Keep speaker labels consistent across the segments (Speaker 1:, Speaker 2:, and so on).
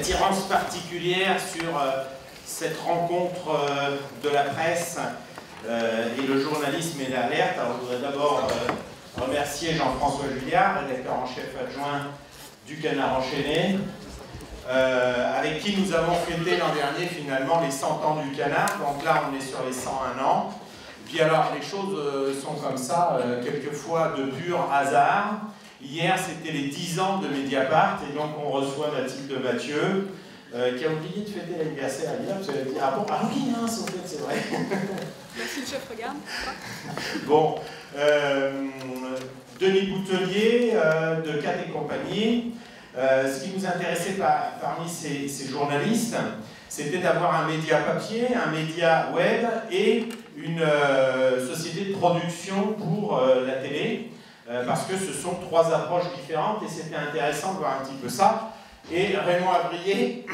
Speaker 1: attirance particulière sur cette rencontre de la presse et le journalisme et l'alerte. Alors je voudrais d'abord remercier Jean-François Julliard, rédacteur en chef adjoint du Canard enchaîné, avec qui nous avons fêté l'an dernier finalement les 100 ans du Canard. Donc là on est sur les 101 ans. Et puis alors les choses sont comme ça, quelquefois de pur hasard. Hier c'était les 10 ans de Mediapart et donc on reçoit Mathilde Mathieu qui a oublié de fêter l'anniversaire hier parce qu'elle a dit ah bon, ah oui, hein, c'est vrai.
Speaker 2: Merci le chef, regarde.
Speaker 1: Bon, Denis Boutelier de Cat et compagnie. Ce qui nous intéressait parmi ces journalistes, c'était d'avoir un média papier, un média web et une société de production pour la télé, parce que ce sont trois approches différentes et c'était intéressant de voir un petit peu ça. Et Raymond Avrier,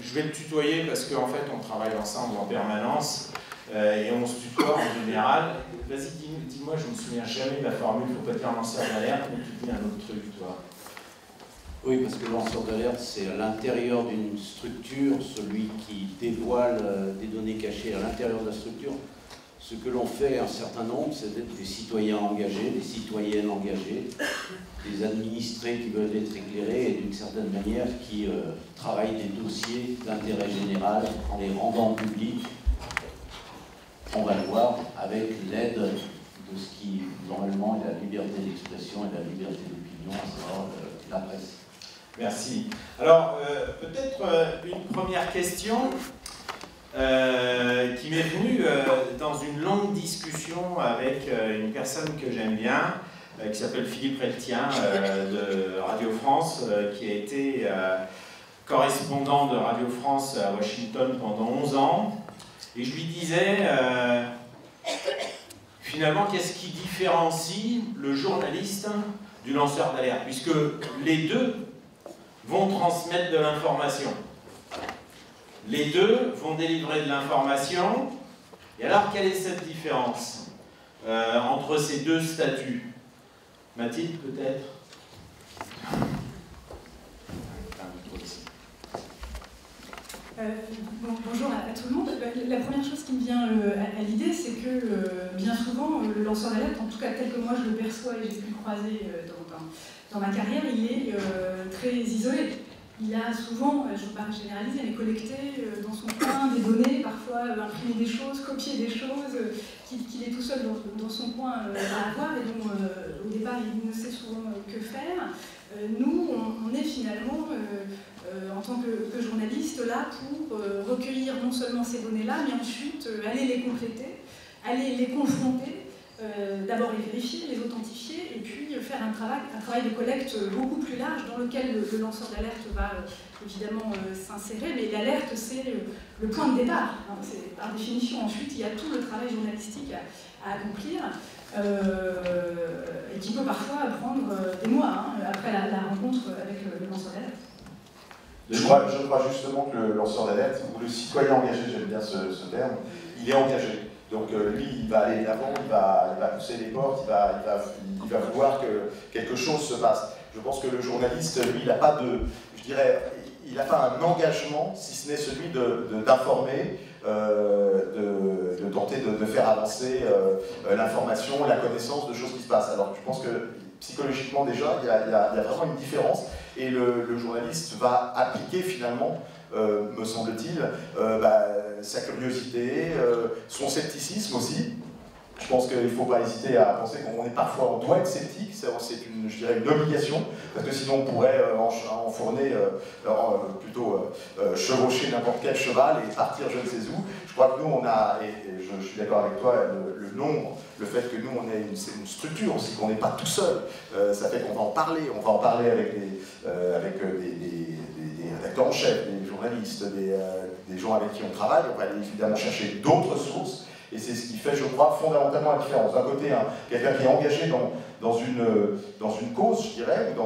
Speaker 1: je vais le tutoyer parce qu'en fait on travaille ensemble en permanence et on se tutoie en général. Vas-y, dis-moi, je ne me souviens jamais de la formule, il ne faut pas dire lanceur d'alerte, mais tu dis un autre truc, toi.
Speaker 3: Oui, parce que le lanceur d'alerte, c'est à l'intérieur d'une structure, celui qui dévoile des données cachées à l'intérieur de la structure. Ce que l'on fait, un certain nombre, c'est d'être des citoyens engagés, des citoyennes engagées, des administrés qui veulent être éclairés et d'une certaine manière qui travaillent des dossiers d'intérêt général en les rendant publics. On va le voir avec l'aide de ce qui, normalement, est la liberté d'expression et la liberté d'opinion, à savoir la presse.
Speaker 1: Merci. Alors, peut-être une première question qui m'est venue dans une longue discussion avec une personne que j'aime bien, qui s'appelle Philippe Reltien de Radio France, qui a été correspondant de Radio France à Washington pendant 11 ans. Et je lui disais, finalement, qu'est-ce qui différencie le journaliste du lanceur d'alerte, puisque les deux vont transmettre de l'information. Les deux vont délivrer de l'information. Et alors, quelle est cette différence entre ces deux statuts? Mathilde, peut-être?
Speaker 2: Bonjour à tout le monde. La première chose qui me vient à l'idée, c'est que bien souvent, le lanceur d'alerte, en tout cas tel que moi je le perçois et j'ai pu le croiser dans ma carrière, il est très isolé. Il a souvent, je ne veux pas généraliser, mais collecté dans son coin des données, parfois imprimé des choses, copié des choses, qu'il est tout seul dans son coin à avoir et dont au départ il ne sait souvent que faire. Nous, on est finalement, en tant que journaliste, là pour recueillir non seulement ces données-là, mais ensuite aller les compléter, aller les confronter, d'abord les vérifier, les authentifier, et puis faire un travail de collecte beaucoup plus large dans lequel le lanceur d'alerte va évidemment s'insérer, mais l'alerte c'est le point de départ. Hein, par définition, ensuite, il y a tout le travail journalistique à accomplir. Et qui peut parfois prendre des mois après la rencontre avec le lanceur d'alerte.
Speaker 4: Je crois justement que le lanceur d'alerte, ou le citoyen engagé, j'aime bien ce terme, il est engagé. Donc lui, il va aller de l'avant, il va pousser les portes, il va vouloir que quelque chose se passe. Je pense que le journaliste, lui, il n'a pas il n'a pas un engagement, si ce n'est celui d'informer, de tenter de faire avancer l'information, la connaissance de choses qui se passent. Alors je pense que psychologiquement déjà, il y a vraiment une différence et le journaliste va appliquer finalement, me semble-t-il, sa curiosité, son scepticisme aussi. Je pense qu'il ne faut pas hésiter à penser qu'on est parfois, on doit être sceptique, c'est je dirais une obligation, parce que sinon on pourrait enfourner, chevaucher n'importe quel cheval et partir je ne sais où. Je crois que nous on a, et je suis d'accord avec toi, le nombre, le fait que nous on est une structure aussi, qu'on n'est pas tout seul, ça fait qu'on va en parler avec des rédacteurs en chef, des journalistes, des gens avec qui on travaille, on va aller évidemment chercher d'autres sources. Et c'est ce qui fait, je crois, fondamentalement la différence. D'un côté, quelqu'un qui est engagé dans une cause, je dirais, ou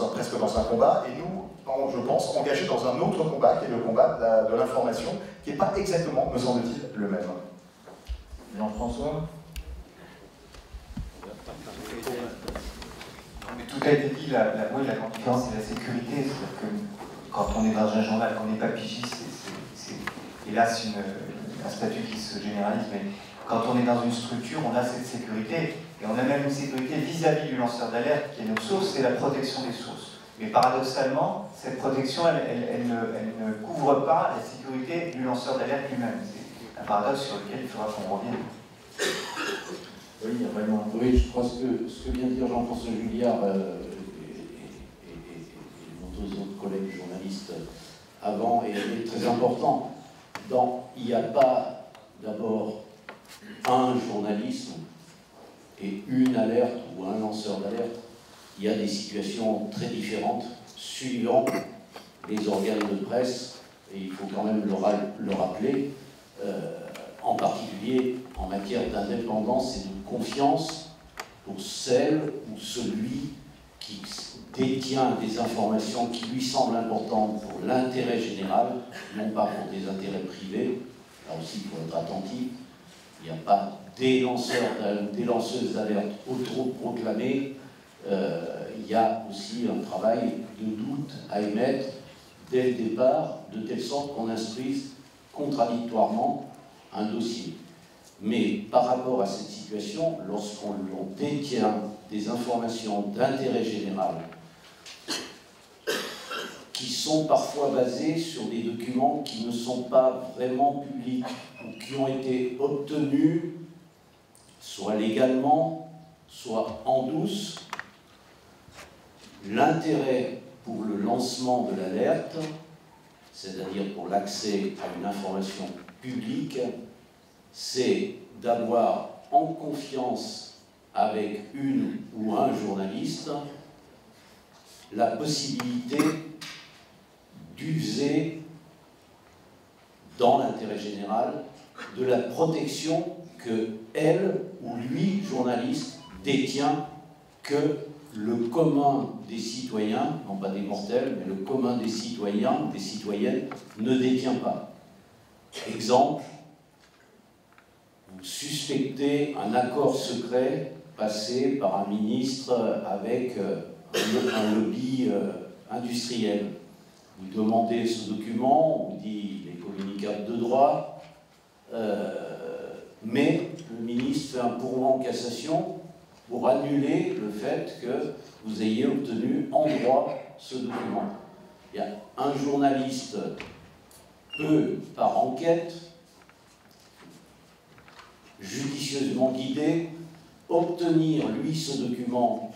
Speaker 4: presque dans un combat, et nous, je pense, engagés dans un autre combat, qui est le combat de l'information, qui n'est pas exactement, me semble-t-il, le même.
Speaker 1: Jean-François?
Speaker 5: Mais tout tout a été dit, la grande différence, c'est la sécurité. C'est-à-dire que quand on est dans un journal, qu'on n'est pas pigiste, c'est hélas un statut qui se généralise, mais quand on est dans une structure, on a cette sécurité, et on a même une sécurité vis-à-vis du lanceur d'alerte qui est notre source, c'est la protection des sources. Mais paradoxalement, cette protection, elle ne couvre pas la sécurité du lanceur d'alerte lui-même. C'est un paradoxe sur lequel il faudra qu'on revienne.
Speaker 3: Oui, il y a vraiment. Oui, je crois que ce que vient de dire Jean-François Julliard et nos deux autres collègues journalistes avant est très important. Il n'y a pas d'abord un journalisme et une alerte ou un lanceur d'alerte. Il y a des situations très différentes suivant les organes de presse, et il faut quand même le rappeler, en particulier en matière d'indépendance et de confiance pour celle ou celui qui détient des informations qui lui semblent importantes pour l'intérêt général, non pas pour des intérêts privés. Là aussi, il faut être attentif. Il n'y a pas des lanceuses d'alerte autoproclamées. Il y a aussi un travail de doute à émettre dès le départ, de telle sorte qu'on instruise contradictoirement un dossier. Mais par rapport à cette situation, lorsqu'on détient des informations d'intérêt général qui sont parfois basées sur des documents qui ne sont pas vraiment publics ou qui ont été obtenus soit légalement, soit en douce, l'intérêt pour le lancement de l'alerte, c'est-à-dire pour l'accès à une information publique, c'est d'avoir en confiance avec une ou un journaliste la possibilité d'user dans l'intérêt général de la protection que elle ou lui, journaliste, détient, que le commun des citoyens, non pas des mortels, mais le commun des citoyens, des citoyennes, ne détient pas. Exemple, vous suspectez un accord secret passé par un ministre avec un lobby industriel. Vous demandez ce document, on vous dit les communicables de droit, mais le ministre fait un pourvoi en cassation pour annuler le fait que vous ayez obtenu en droit ce document. Il y a un journaliste peut, par enquête, judicieusement guidé, obtenir, lui, ce document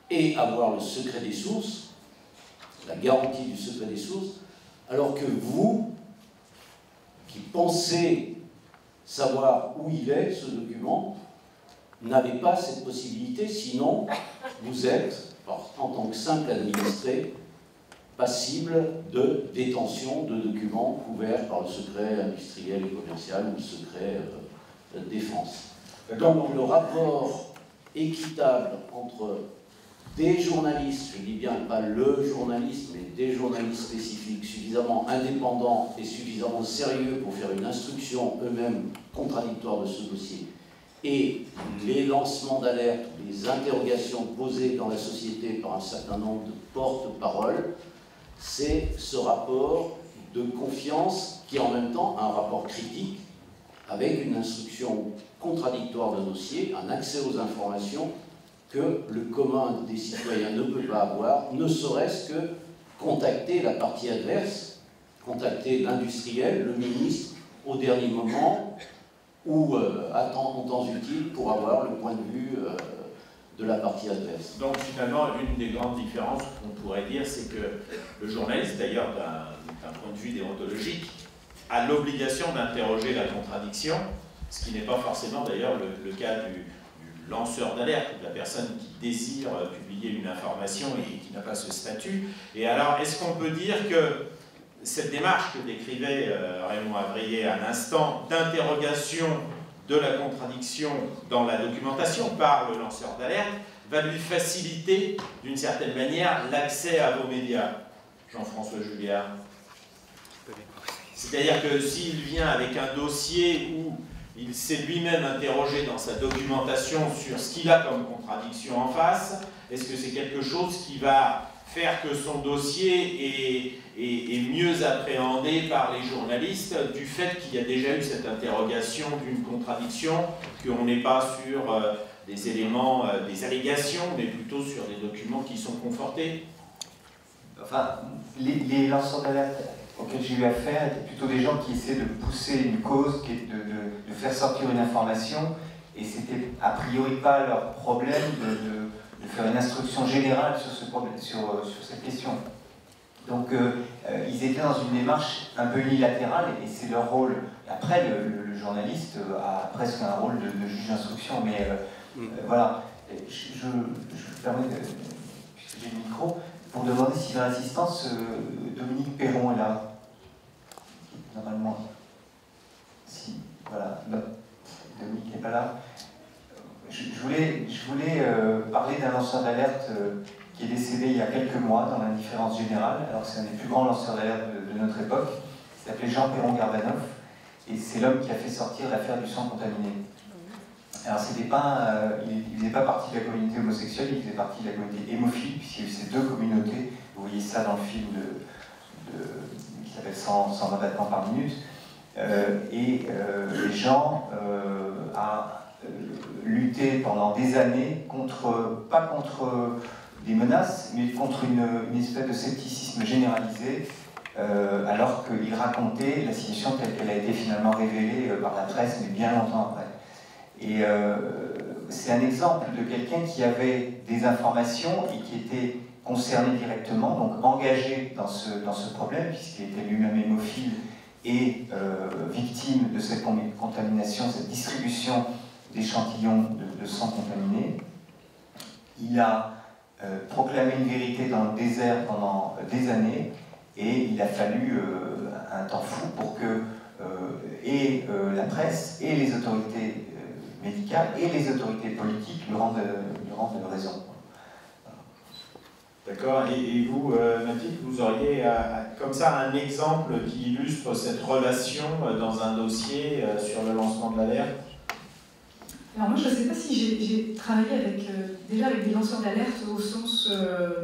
Speaker 3: et avoir le secret des sources, la garantie du secret des sources, alors que vous, qui pensez savoir où il est, ce document, n'avez pas cette possibilité, sinon vous êtes, en tant que simple administré, passible de détention de documents couverts par le secret industriel et commercial ou le secret de défense. Donc le rapport équitable entre des journalistes, je dis bien pas le journaliste, mais des journalistes spécifiques suffisamment indépendants et suffisamment sérieux pour faire une instruction eux-mêmes contradictoire de ce dossier, et les lancements d'alerte, les interrogations posées dans la société par un certain nombre de porte-paroles, c'est ce rapport de confiance qui est en même temps un rapport critique avec une instruction contradictoire de dossier, un accès aux informations que le commun des citoyens ne peut pas avoir, ne serait-ce que contacter la partie adverse, contacter l'industriel, le ministre, au dernier moment, ou en temps utile pour avoir le point de vue de la partie adverse.
Speaker 1: Donc finalement, une des grandes différences qu'on pourrait dire, c'est que le journaliste, d'ailleurs d'un point de vue déontologique, a l'obligation d'interroger la contradiction, ce qui n'est pas forcément d'ailleurs le cas du lanceur d'alerte, de la personne qui désire publier une information et qui n'a pas ce statut. Et alors, est-ce qu'on peut dire que cette démarche que décrivait Raymond Avrier à l'instant, d'interrogation de la contradiction dans la documentation par le lanceur d'alerte, va lui faciliter, d'une certaine manière, l'accès à vos médias? Jean-François Julliard. C'est-à-dire que s'il vient avec un dossier où il s'est lui-même interrogé dans sa documentation sur ce qu'il a comme contradiction en face. Est-ce que c'est quelque chose qui va faire que son dossier est mieux appréhendé par les journalistes du fait qu'il y a déjà eu cette interrogation d'une contradiction, qu'on n'est pas sur des éléments, des allégations, mais plutôt sur des documents qui sont confortés?
Speaker 5: Enfin, les lanceurs d'alerte auxquels j'ai eu affaire étaient plutôt des gens qui essaient de pousser une cause, de faire sortir une information, et c'était a priori pas leur problème de faire une instruction générale sur cette question. Donc ils étaient dans une démarche un peu unilatérale, et c'est leur rôle. Après, le journaliste a presque un rôle de juge d'instruction, mais voilà. Je me permets, puisque j'ai le micro, pour demander si dans l'assistance, Dominique Perron est là. Normalement. Si, voilà. Non, Dominique n'est pas là. Je voulais parler d'un lanceur d'alerte qui est décédé il y a quelques mois dans l'indifférence générale. Alors c'est un des plus grands lanceurs d'alerte de notre époque. Il s'appelait Jean Perron-Garbanov. Et c'est l'homme qui a fait sortir l'affaire du sang contaminé. Alors c'était pas, il faisait pas partie de la communauté homosexuelle, il faisait partie de la communauté hémophile, puisqu'il y a eu ces deux communautés. Vous voyez ça dans le film qui s'appelle 120 battements par minute. Et Jean a lutté pendant des années pas contre des menaces, mais contre une espèce de scepticisme généralisé, alors qu'il racontait la situation telle qu'elle a été finalement révélée par la presse, mais bien longtemps après. Et c'est un exemple de quelqu'un qui avait des informations et qui était concerné directement, donc engagé dans ce problème, puisqu'il était lui-même hémophile et victime de cette contamination, cette distribution d'échantillons de sang contaminé. Il a proclamé une vérité dans le désert pendant des années, et il a fallu un temps fou pour que la presse et les autorités médicales et les autorités politiques lui rendent raison.
Speaker 1: D'accord. Et vous, Mathilde, vous auriez comme ça un exemple qui illustre cette relation dans un dossier sur le lancement de l'alerte?
Speaker 2: Alors moi, je ne sais pas si j'ai travaillé déjà avec des lanceurs d'alerte au sens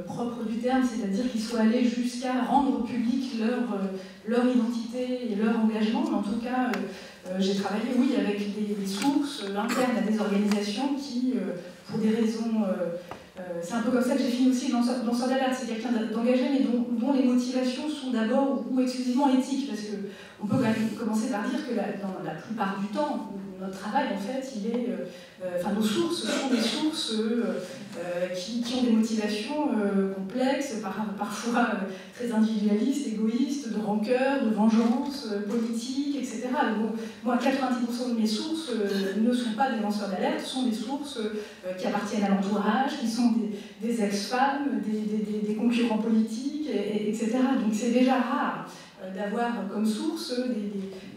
Speaker 2: propre du terme, c'est-à-dire qu'ils soient allés jusqu'à rendre public leur identité et leur engagement. Mais en tout cas, j'ai travaillé, oui, avec des sources internes à des organisations qui, pour des raisons... c'est un peu comme ça que j'ai fini aussi lanceur d'alerte. C'est quelqu'un d'engagé, mais dont les motivations sont d'abord ou exclusivement éthiques. Parce qu'on peut quand même commencer par dire que dans la plupart du temps, notre travail, en fait, nos sources sont des sources qui ont des motivations complexes, parfois très individualistes, égoïstes, de rancœur, de vengeance, politique, etc. Bon, moi, 90% de mes sources ne sont pas des lanceurs d'alerte, sont des sources qui appartiennent à l'entourage, qui sont des ex-femmes, des concurrents politiques, etc. Donc c'est déjà rare d'avoir comme source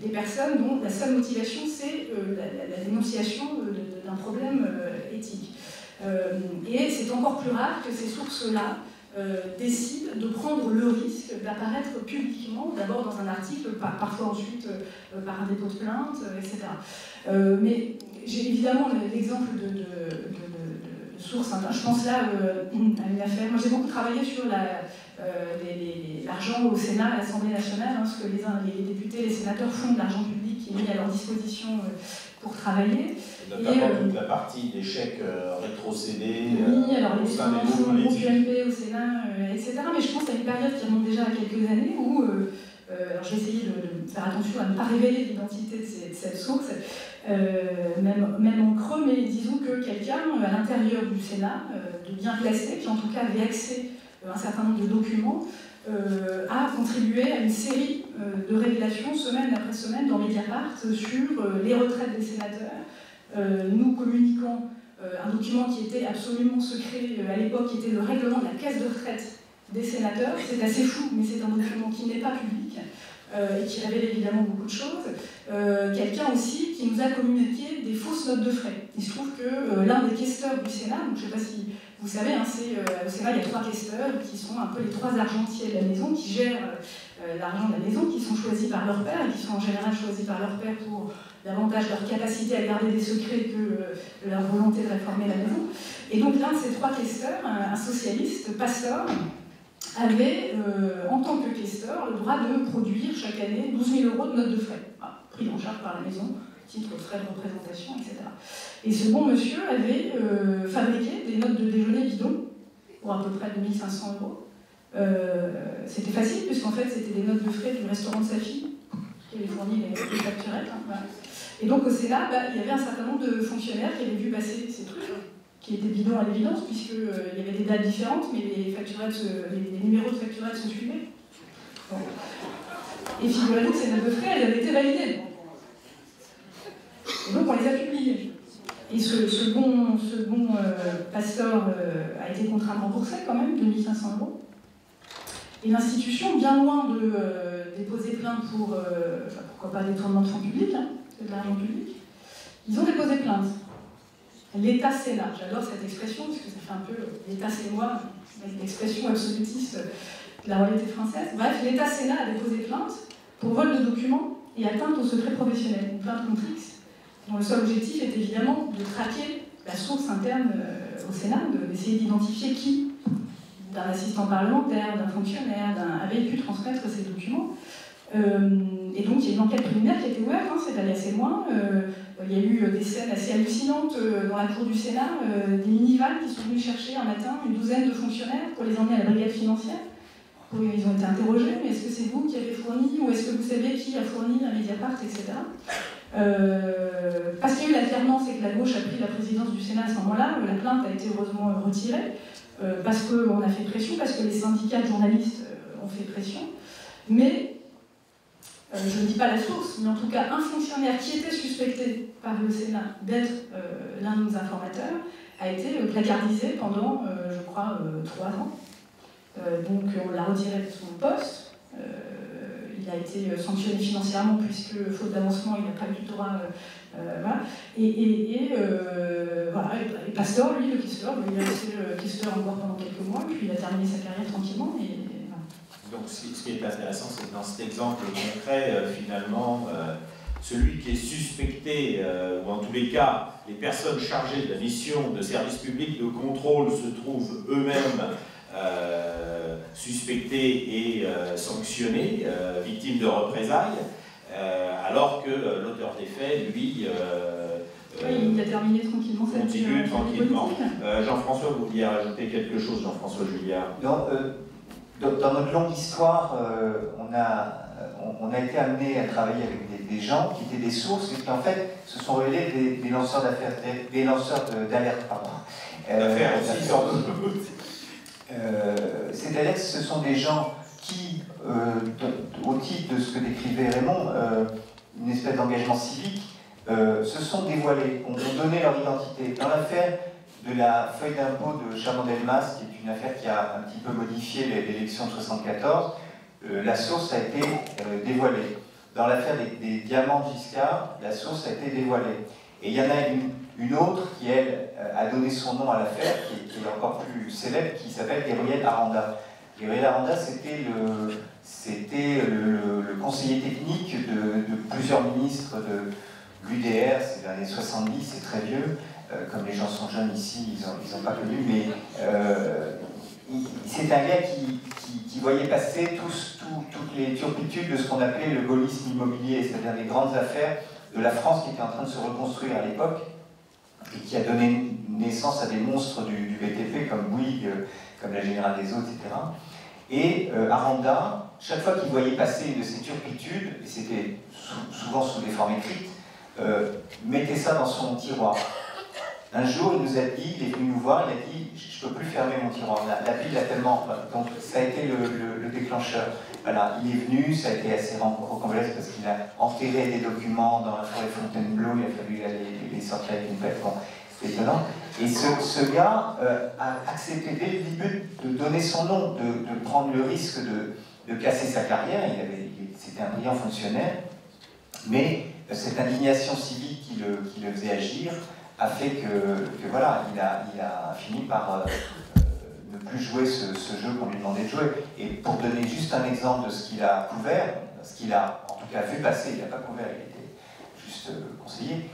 Speaker 2: des personnes dont la seule motivation c'est la dénonciation d'un problème éthique. Et c'est encore plus rare que ces sources-là décident de prendre le risque d'apparaître publiquement, d'abord dans un article, parfois ensuite par un dépôt de plainte, etc. Mais j'ai évidemment l'exemple de sources. Je pense là à une affaire. Moi j'ai beaucoup travaillé sur l'argent au Sénat, à l'Assemblée nationale, ce que les députés, les sénateurs font de l'argent public qui est mis à leur disposition pour travailler.
Speaker 1: Notamment toute la partie des chèques rétrocédés.
Speaker 2: Oui, alors les subventions au groupe UMP au Sénat, etc. Mais je pense à une période qui remonte déjà à quelques années où, alors j'ai essayé de faire attention à ne pas révéler l'identité de cette source, même en creux, mais disons que quelqu'un à l'intérieur du Sénat, de bien placé, qui en tout cas avait accès à un certain nombre de documents, a contribué à une série de révélations semaine après semaine dans Mediapart sur les retraites des sénateurs, nous communiquant un document qui était absolument secret à l'époque, qui était le règlement de la caisse de retraite des sénateurs. C'est assez fou, mais c'est un document qui n'est pas public et qui révèle évidemment beaucoup de choses. Quelqu'un aussi qui nous a communiqué des fausses notes de frais. Il se trouve que l'un des questeurs du Sénat, donc je ne sais pas si vous savez, au Sénat il y a 3 questeurs qui sont un peu les 3 argentiers de la maison, qui gèrent l'argent de la maison, qui sont choisis par leur père et qui sont en général choisis par leur père pour davantage leur capacité à garder des secrets que leur volonté de réformer la maison. Et donc l'un de ces trois questeurs, un socialiste, Pastor, avait, en tant que questeur, le droit de produire chaque année 12 000 € de notes de frais, pris en charge par la maison, titre de frais de représentation, etc. Et ce bon monsieur avait fabriqué des notes de déjeuner bidons pour à peu près 2 500 €. C'était facile, puisqu'en fait, c'était des notes de frais du restaurant de sa fille, qui avait fourni les facturettes. Hein, voilà. Et donc, au Sénat, il y avait un certain nombre de fonctionnaires qui avaient vu passer ces trucs, qui étaient bidons à l'évidence, puisqu'il y avait des dates différentes, mais les facturettes, les numéros de facturettes se suivaient. Bon. Et figurez-vous que ces notes de frais, elles avaient été validées. Et donc, on les a publiées. Et ce bon Pastor a été contraint de rembourser quand même 2 500 €. Et l'institution, bien loin de déposer plainte pour, pourquoi pas, détournement de fonds publics, hein, c'est de l'argent public, ils ont déposé plainte. L'État Sénat, j'adore cette expression parce que ça fait un peu l'État c'est moi, une expression absolutiste de la royauté française. Bref, l'État Sénat a déposé plainte pour vol de documents et atteinte au secret professionnel, une plainte contre X, dont le seul objectif est évidemment de traquer la source interne au Sénat, d'essayer d'identifier qui, d'un assistant parlementaire, d'un fonctionnaire, avait pu transmettre ces documents. Et donc il y a une enquête préliminaire qui a été ouverte, hein, c'est allé assez loin. Il y a eu des scènes assez hallucinantes dans la cour du Sénat, des minivans qui sont venus chercher un matin une douzaine de fonctionnaires pour les emmener à la brigade financière. Ils ont été interrogés, mais est-ce que c'est vous qui avez fourni, ou est-ce que vous savez qui a fourni à Mediapart, etc. Parce qu'il y a eu l'alternance et que la gauche a pris la présidence du Sénat à ce moment-là, la plainte a été heureusement retirée, parce qu'on a fait pression, parce que les syndicats de journalistes ont fait pression, mais je ne dis pas la source, mais en tout cas un fonctionnaire qui était suspecté par le Sénat d'être l'un de nos informateurs a été placardisé pendant, je crois, 3 ans. Donc on l'a retiré de son poste. Il a été sanctionné financièrement puisque, faute d'avancement, il n'a pas eu le droit. Voilà. Voilà. Et Pastor, lui, le questeur, il a resté questeur encore pendant quelques mois, puis il a terminé sa carrière tranquillement.
Speaker 1: Donc ce qui est intéressant, c'est que dans cet exemple concret, finalement, celui qui est suspecté, ou en tous les cas, les personnes chargées de la mission de service public de contrôle se trouvent eux-mêmes suspectés et sanctionnés, victimes de représailles, alors que l'auteur des faits, lui,
Speaker 2: oui, il a terminé tranquillement sa vie.
Speaker 1: Continue tranquillement. Jean-François, vous vouliez rajouter quelque chose, Jean-François Julliard?
Speaker 5: Dans notre longue histoire, on a été amené à travailler avec des gens qui étaient des sources et qui en fait se sont révélés des lanceurs d'affaires, des lanceurs d'alerte, pardon. C'est-à-dire que ce sont des gens qui, au titre de ce que décrivait Raymond, une espèce d'engagement civique, se sont dévoilés, ont donné leur identité. Dans l'affaire de la feuille d'impôt de Chaban-Delmas, qui est une affaire qui a un petit peu modifié l'élection de 1974, la source a été dévoilée. Dans l'affaire des diamants de Giscard, la source a été dévoilée. Et il y en a une autre qui, elle, a donné son nom à l'affaire, qui est encore plus célèbre, qui s'appelle Gabriel Aranda. Gabriel Aranda, c'était le conseiller technique de plusieurs ministres de l'UDR, c'est les années 70, c'est très vieux. Comme les gens sont jeunes ici, ils n'ont pas connu, mais c'est un gars qui voyait passer toutes les turpitudes de ce qu'on appelait le gaullisme immobilier, c'est-à-dire les grandes affaires de la France qui était en train de se reconstruire à l'époque et qui a donné naissance à des monstres du BTP comme Bouygues, comme la Générale des Eaux, etc. Et Aranda, chaque fois qu'il voyait passer une de ces turpitudes, et c'était souvent sous des formes écrites, mettait ça dans son tiroir. Un jour, il nous a dit, il est venu nous voir, il a dit « je ne peux plus fermer mon tiroir, la pile a tellement... » Donc ça a été le déclencheur. Voilà, il est venu, ça a été assez rocambolesque parce qu'il a enterré des documents dans la forêt Fontainebleau, il a fallu les sortir avec une pelle, bon, c'est étonnant. Et ce gars a accepté dès le début de donner son nom, de prendre le risque de casser sa carrière, c'était un brillant fonctionnaire, mais cette indignation civique qui le faisait agir a fait que voilà, il a fini par ne plus jouer ce jeu qu'on lui demandait de jouer. Et pour donner juste un exemple de ce qu'il a couvert, ce qu'il a en tout cas vu passer, il n'a pas couvert, il était juste conseiller.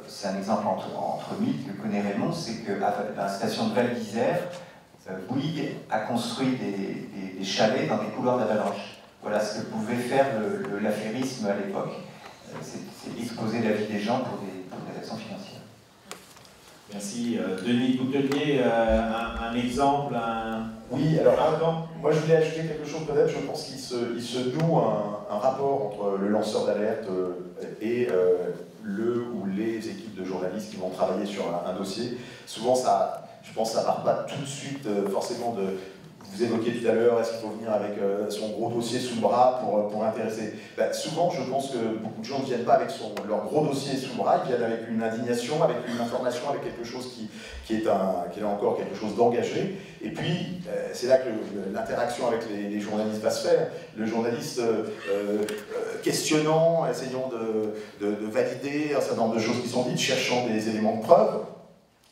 Speaker 5: C'est un exemple entre mille que connaît Raymond, c'est qu'à la station de Val d'Isère, Bouygues a construit des chalets dans des couloirs d'avalanche. Voilà ce que pouvait faire l'affairisme à l'époque. C'est exposer la vie des gens pour des raisons financières.
Speaker 1: Merci. Denis Coutelier, un exemple,
Speaker 4: Oui, alors moi je voulais ajouter quelque chose peut-être. Je pense qu'il se noue un rapport entre le lanceur d'alerte et le ou les équipes de journalistes qui vont travailler sur un dossier. Souvent, je pense que ça ne part pas tout de suite forcément de... Vous évoquiez tout à l'heure, est-ce qu'il faut venir avec son gros dossier sous le bras pour intéresser? Souvent, je pense que beaucoup de gens ne viennent pas avec leur gros dossier sous le bras, ils viennent avec une indignation, avec une information, avec quelque chose qui est encore quelque chose d'engagé. Et puis, c'est là que l'interaction avec les journalistes va se faire. Le journaliste questionnant, essayant de valider un certain nombre de choses qui sont dites, cherchant des éléments de preuve,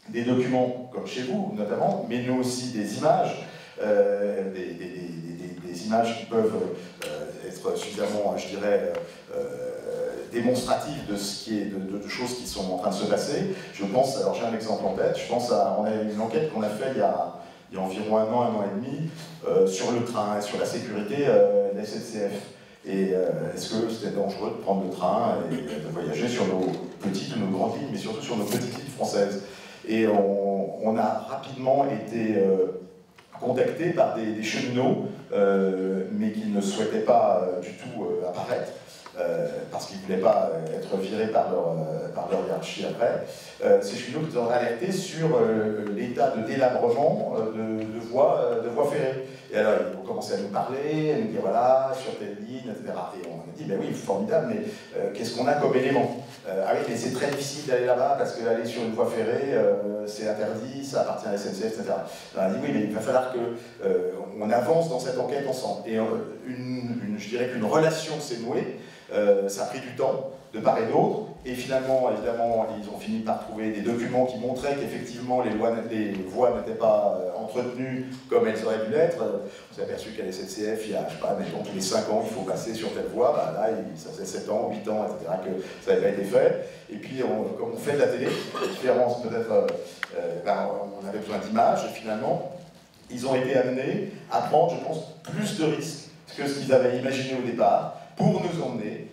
Speaker 4: des documents, comme chez vous notamment, mais nous aussi des images. Des images qui peuvent être suffisamment, je dirais, démonstratives de ce qui est de choses qui sont en train de se passer. Je pense, alors j'ai un exemple en tête, on a une enquête qu'on a faite il y a environ un an et demi, sur le train et sur la sécurité de la SNCF. Et est-ce que c'était dangereux de prendre le train et de voyager sur nos petites ou nos grandes lignes, mais surtout sur nos petites lignes françaises. Et on a rapidement été contactés par des cheminots, mais qui ne souhaitaient pas du tout apparaître, parce qu'ils ne voulaient pas être virés par leur hiérarchie après. Ces cheminots nous ont alertés sur l'état de délabrement de voies ferrées. Et alors, ils ont commencé à nous parler, à nous dire voilà, sur telle ligne, etc. Et on a dit, ben oui, formidable, mais qu'est-ce qu'on a comme élément? Ah oui, mais c'est très difficile d'aller là-bas parce qu'aller sur une voie ferrée, c'est interdit, ça appartient à la SNCF, etc. On a dit, oui, mais il va falloir qu'on avance dans cette enquête ensemble. Et je dirais qu'une relation s'est nouée, ça a pris du temps, de part et d'autre, et finalement, évidemment, ils ont fini par trouver des documents qui montraient qu'effectivement les voies n'étaient pas entretenues comme elles auraient dû l'être. On s'est aperçu qu'à la SNCF, il y a, je sais pas, mettons, tous les 5 ans, il faut passer sur telle voie, bah, là, ça faisait 7 ans, 8 ans, etc., que ça n'avait pas été fait. Et puis, comme on fait de la télé, la différence peut-être, on avait besoin d'images, et finalement, ils ont été amenés à prendre, je pense, plus de risques que ce qu'ils avaient imaginé au départ, pour nous emmener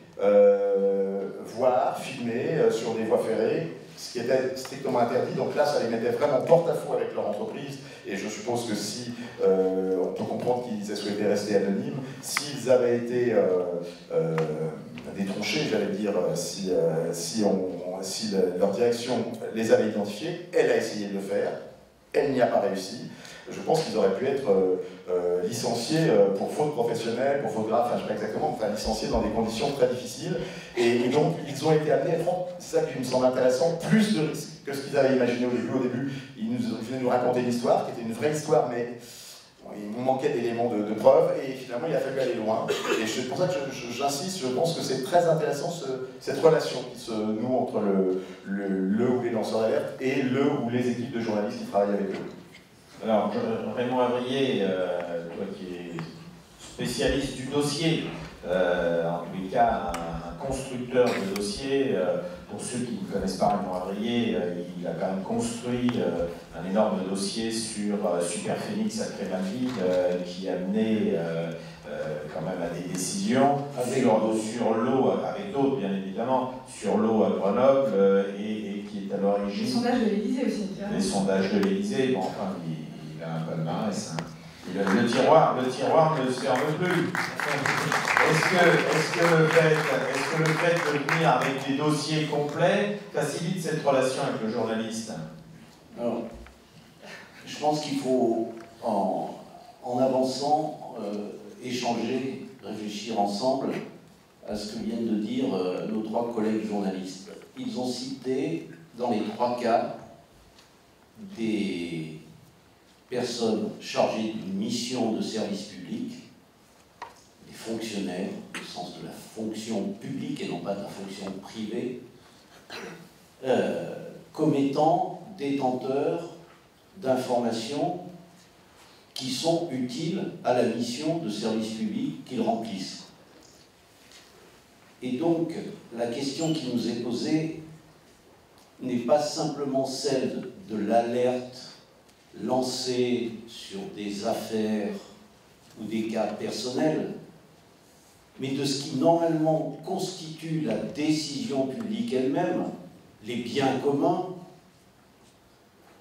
Speaker 4: voir, filmer sur des voies ferrées, ce qui était strictement interdit. Donc là, ça les mettait vraiment porte-à-faux avec leur entreprise. Et je suppose que si, on peut comprendre qu'ils aient souhaité rester anonymes, s'ils avaient été détronchés, j'allais dire, si leur direction les avait identifiés, elle a essayé de le faire, elle n'y a pas réussi. Je pense qu'ils auraient pu être licenciés pour faute professionnelle, pour faute grave, enfin je ne sais pas exactement, enfin licenciés dans des conditions très difficiles. Et donc ils ont été amenés à prendre, c'est ça qui me semble intéressant, plus de risques que ce qu'ils avaient imaginé au début. Au début, ils venaient nous raconter une histoire qui était une vraie histoire, mais il nous manquait d'éléments de preuve, et finalement il a fallu aller loin. Et c'est pour ça que j'insiste, je pense que c'est très intéressant cette relation qui se noue entre le ou les lanceurs d'alerte et le ou les équipes de journalistes qui travaillent avec eux.
Speaker 1: Alors, Raymond Avrier, toi qui es spécialiste du dossier, en tous les cas un constructeur de dossier, pour ceux qui ne connaissent pas Raymond Avrier, il a quand même construit un énorme dossier sur Superphénix à Crémainville, qui a mené quand même à des décisions sur l'eau, avec d'autres bien évidemment, sur l'eau à Grenoble, et qui est à l'origine...
Speaker 2: Les sondages de l'Élysée aussi.
Speaker 1: Les sondages de l'Élysée, bon enfin, il a un palmarès. Hein. Le tiroir ne se ferme plus. Est-ce que le fait de venir avec des dossiers complets facilite cette relation avec le journaliste?
Speaker 3: Alors, je pense qu'il faut, en avançant, échanger, réfléchir ensemble à ce que viennent de dire nos 3 collègues journalistes. Ils ont cité, dans les 3 cas, des personnes chargées d'une mission de service public, des fonctionnaires, au sens de la fonction publique et non pas de la fonction privée, comme étant détenteurs d'informations qui sont utiles à la mission de service public qu'ils remplissent. Et donc, la question qui nous est posée n'est pas simplement celle de l'alerte lancée sur des affaires ou des cas personnels, mais de ce qui normalement constitue la décision publique elle-même, les biens communs,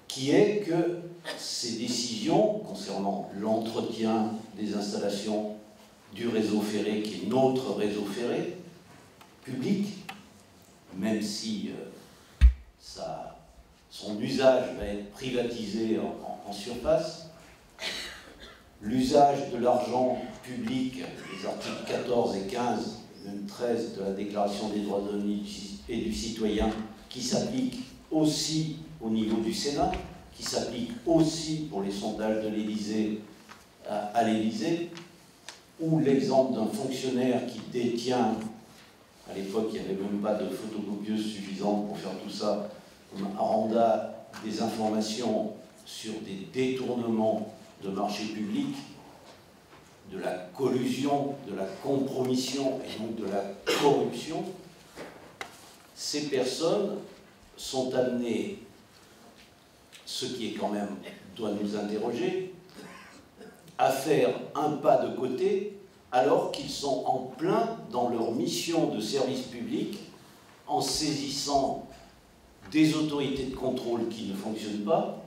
Speaker 3: qui est que ces décisions concernant l'entretien des installations du réseau ferré, qui est notre réseau ferré, public, même si son usage va être privatisé en surface, l'usage de l'argent public, les articles 14 et 15, et même 13 de la Déclaration des droits de l'homme et du citoyen, qui s'applique aussi au niveau du Sénat, qui s'applique aussi pour les sondages de l'Élysée à l'Élysée, ou l'exemple d'un fonctionnaire qui détient, à l'époque il n'y avait même pas de photocopieuse suffisante pour faire tout ça, renda des informations sur des détournements de marchés publics, de la collusion, de la compromission et donc de la corruption. Ces personnes sont amenées, ce qui est quand même doit nous interroger, à faire un pas de côté alors qu'ils sont en plein dans leur mission de service public en saisissant des autorités de contrôle qui ne fonctionnent pas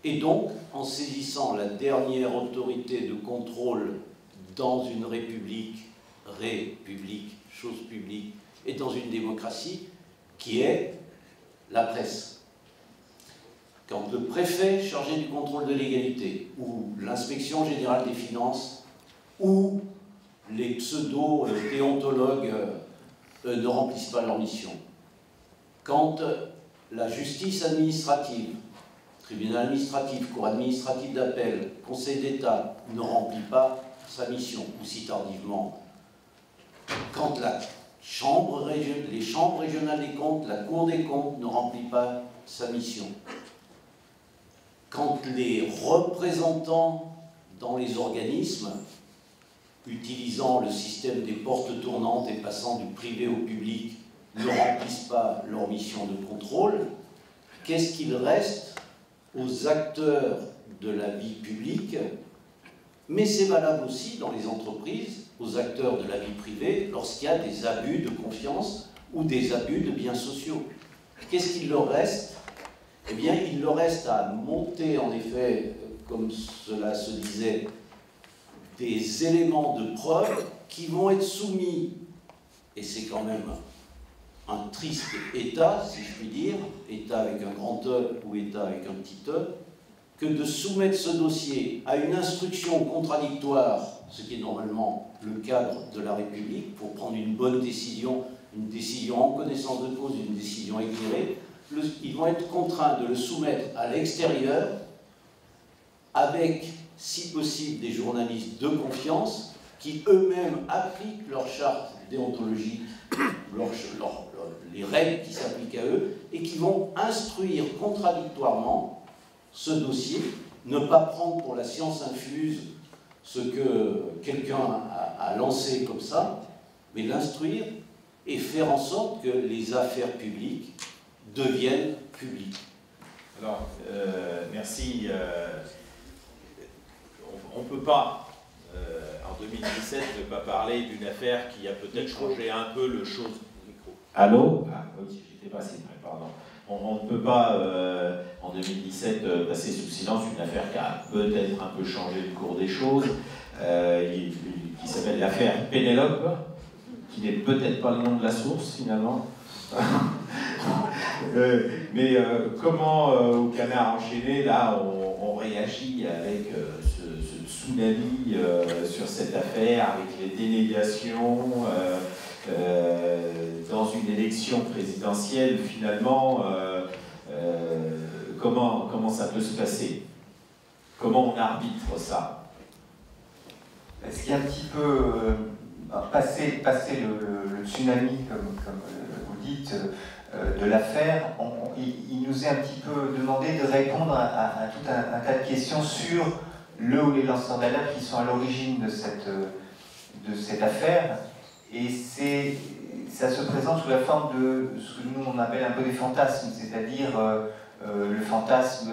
Speaker 3: et donc en saisissant la dernière autorité de contrôle dans une république, chose publique, et dans une démocratie qui est la presse. Quand le préfet chargé du contrôle de légalité, ou l'inspection générale des finances, ou les pseudo-déontologues ne remplissent pas leur mission, quand la justice administrative, tribunal administratif, cour administrative d'appel, conseil d'État ne remplit pas sa mission, ou si tardivement, quand les chambres régionales des comptes, la Cour des comptes ne remplit pas sa mission, quand les représentants dans les organismes, utilisant le système des portes tournantes et passant du privé au public, ne remplissent pas leur mission de contrôle, qu'est-ce qu'il reste aux acteurs de la vie publique? Mais c'est valable aussi dans les entreprises, aux acteurs de la vie privée, lorsqu'il y a des abus de confiance ou des abus de biens sociaux. Qu'est-ce qu'il leur reste? Eh bien, il leur reste à monter, en effet, comme cela se disait, des éléments de preuve qui vont être soumis, et c'est quand même un triste État, si je puis dire, État avec un grand E ou État avec un petit E, que de soumettre ce dossier à une instruction contradictoire, ce qui est normalement le cadre de la République, pour prendre une bonne décision, une décision en connaissance de cause, une décision éclairée. Ils vont être contraints de le soumettre à l'extérieur avec, si possible, des journalistes de confiance qui eux-mêmes appliquent leur charte déontologique, les règles qui s'appliquent à eux, et qui vont instruire contradictoirement ce dossier, ne pas prendre pour la science infuse ce que quelqu'un a lancé comme ça, mais l'instruire et faire en sorte que les affaires publiques deviennent publiques.
Speaker 1: Alors, merci. On ne peut pas, en 2017, ne pas parler d'une affaire qui a peut-être changé un peu le chose. Allô? Ah oui, j'étais passé, pardon. On ne peut pas, en 2017, passer sous silence une affaire qui a peut-être un peu changé le cours des choses, qui s'appelle l'affaire Pénélope, qui n'est peut-être pas le nom de la source, finalement. Mais comment, au Canard enchaîné, là, on réagit avec ce tsunami sur cette affaire, avec les dénégations, dans une élection présidentielle, finalement, comment ça peut se passer? Comment on arbitre ça?
Speaker 5: Est-ce qu'il y a un petit peu passer le tsunami, comme vous dites, de l'affaire, il nous est un petit peu demandé de répondre à tout un tas de questions sur le ou les lanceurs d'alerte qui sont à l'origine de cette affaire. Et c'est ça se présente sous la forme de ce que nous on appelle un peu des fantasmes, c'est-à-dire le fantasme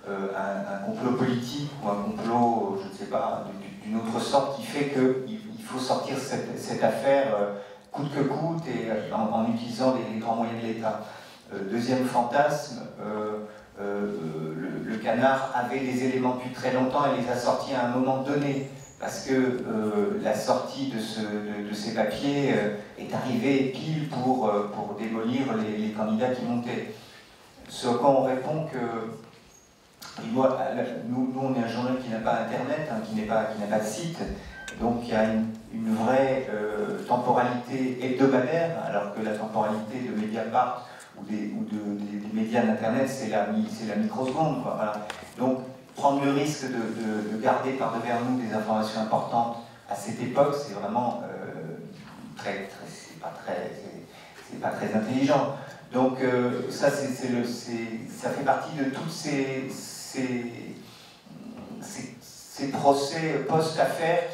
Speaker 5: d'un complot politique ou un complot, je ne sais pas, d'une autre sorte qui fait qu'il faut sortir cette affaire coûte que coûte et en utilisant les grands moyens de l'État. Deuxième fantasme, le Canard avait des éléments depuis très longtemps et les a sortis à un moment donné, parce que la sortie de ces papiers est arrivée pile pour démolir les candidats qui montaient. Ce à quoi on répond que nous on est un journal qui n'a pas Internet, hein, qui n'a pas de site, donc il y a une vraie temporalité hebdomadaire, alors que la temporalité de Mediapart ou des médias d'Internet, c'est la microseconde, quoi, voilà. Donc, prendre le risque de garder par-devers nous des informations importantes à cette époque, c'est vraiment c'est pas très intelligent. Donc, ça fait partie de tous ces procès post-affaires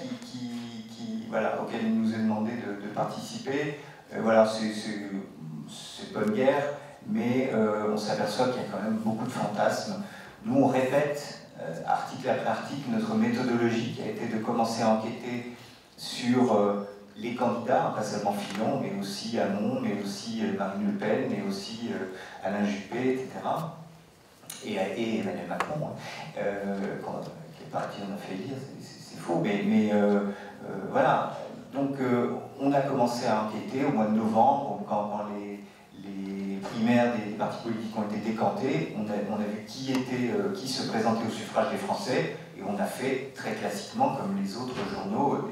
Speaker 5: voilà, auxquels il nous est demandé de participer. Voilà, c'est bonne guerre, mais on s'aperçoit qu'il y a quand même beaucoup de fantasmes. Nous, on répète, article après article, notre méthodologie qui a été de commencer à enquêter sur les candidats, pas seulement Fillon, mais aussi Hamon, mais aussi Marine Le Pen, mais aussi Alain Juppé, etc. Et Emmanuel Macron, qui est parti, on a fait lire, c'est faux, mais voilà. Donc, on a commencé à enquêter au mois de novembre, quand les primaires des partis politiques ont été décantées. On a vu qui se présentait au suffrage des Français, et on a fait très classiquement, comme les autres journaux,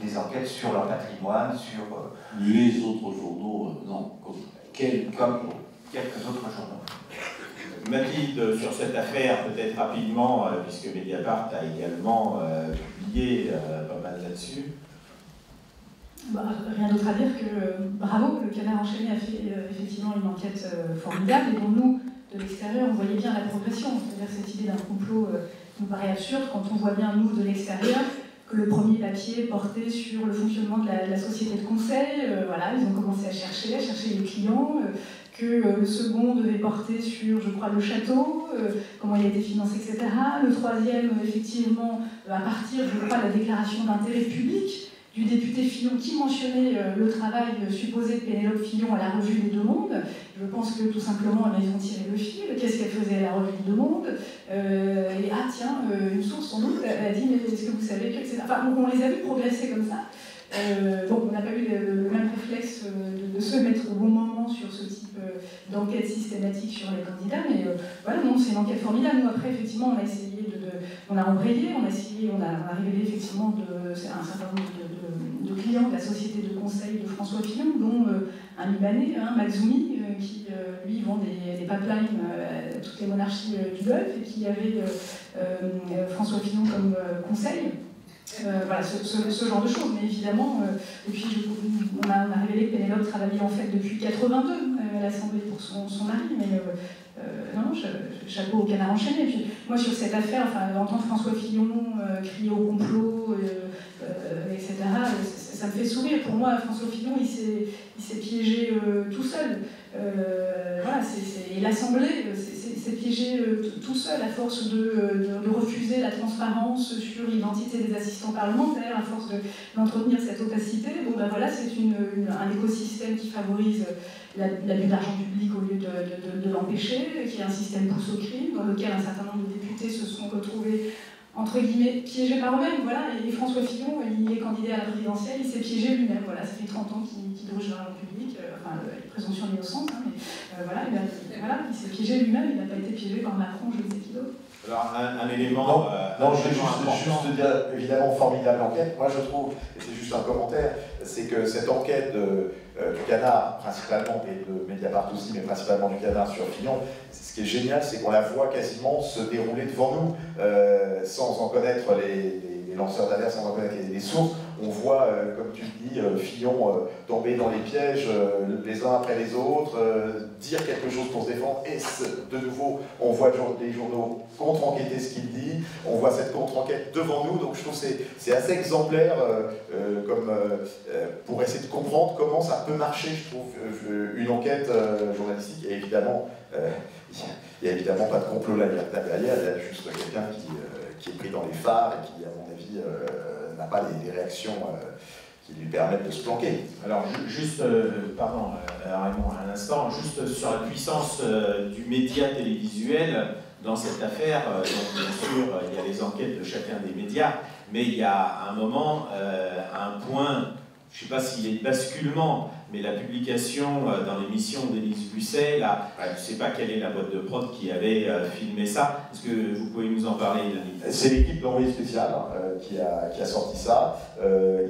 Speaker 5: des enquêtes sur leur patrimoine, sur...
Speaker 3: Les autres journaux, non, comme quelques
Speaker 5: autres journaux.
Speaker 1: Mathilde, sur cette affaire, peut-être rapidement, puisque Mediapart a également publié pas mal là-dessus.
Speaker 2: Rien d'autre à dire que bravo, le Canard enchaîné a fait effectivement une enquête formidable et dont nous, de l'extérieur, on voyait bien la progression. C'est-à-dire cette idée d'un complot nous paraît absurde quand on voit bien, nous, de l'extérieur, que le premier papier portait sur le fonctionnement de la société de conseil. Voilà, ils ont commencé à chercher les clients, que le second devait porter sur, je crois, le château, comment il a été financé, etc. Le troisième, effectivement, à partir, je crois, de la déclaration d'intérêt public du député Fillon qui mentionnait le travail supposé de Pénélope Fillon à la revue des Deux Mondes. Je pense que tout simplement, ils ont tiré le fil. Qu'est-ce qu'elle faisait à la revue des Deux Mondes et ah tiens, une source sans doute a dit, mais est-ce que vous savez que... etc. Enfin, on les a vus progresser comme ça. Donc on n'a pas eu le même réflexe de se mettre au bon moment sur ce type d'enquête systématique sur les candidats, mais voilà, non, c'est une enquête formidable. Nous, après, effectivement, on a essayé on a embrayé, on a révélé effectivement un certain nombre de clients de la société de conseil de François Fillon, dont un Libanais, Makhzoumi, qui lui vend des pipelines à toutes les monarchies du Golfe et qui avait François Fillon comme conseil. Voilà, ce genre de choses, mais évidemment, et puis on a révélé que Pénélope travaillait en fait depuis 82 à l'Assemblée pour son mari, mais non, chapeau au Canard enchaîné. Et puis moi sur cette affaire, enfin, entendre François Fillon crier au complot, etc., ça me fait sourire. Pour moi, François Fillon, il s'est piégé tout seul. Voilà, et l'Assemblée s'est piégé tout seul à force de refuser la transparence sur l'identité des assistants parlementaires, à force d'entretenir cette opacité. Bon ben voilà, c'est un écosystème qui favorise l'abus d'argent public au lieu de l'empêcher, qui est un système pousse au crime, dans lequel un certain nombre de députés se sont retrouvés entre guillemets, piégé par eux-mêmes, voilà, et François Fillon, il est candidat à la présidentielle, il s'est piégé lui-même, voilà, ça fait 30 ans qu'il dirige l'argent public, enfin, présomption d'innocence, hein, mais voilà, il s'est piégé lui-même, il n'a pas été piégé par Macron, je ne sais qui d'autre.
Speaker 1: Alors, un élément...
Speaker 4: Non, je vais juste dire, évidemment, formidable enquête. Moi, je trouve, et c'est juste un commentaire, c'est que cette enquête du Canard, principalement, et de Mediapart aussi, mais principalement du Canard sur Fillon, ce qui est génial, c'est qu'on la voit quasiment se dérouler devant nous, sans en connaître les lanceurs d'alerte, sans en connaître les sources. on voit, comme tu le dis, Fillon tomber dans les pièges les uns après les autres, dire quelque chose pour se défendre, et de nouveau, on voit les journaux contre-enquêter ce qu'il dit, on voit cette contre-enquête devant nous, donc je trouve que c'est assez exemplaire pour essayer de comprendre comment ça peut marcher, je trouve, une enquête journalistique, et évidemment, il n'y a évidemment pas de complot là derrière, il y a juste quelqu'un qui est pris dans les phares et qui, à mon avis, n'a pas les réactions qui lui permettent de se planquer.
Speaker 1: Alors, juste, pardon, Raymond, un instant, juste sur la puissance du média télévisuel dans cette affaire. Donc, bien sûr, il y a les enquêtes de chacun des médias, mais il y a à un moment, un point, je ne sais pas s'il est de basculement, mais la publication dans l'émission d'Élise Lucet, là, je ne sais pas quelle est la boîte de prod qui avait filmé ça. Est-ce que vous pouvez nous en parler, Denis?
Speaker 4: C'est l'équipe d'Envoyé spécial qui a sorti ça.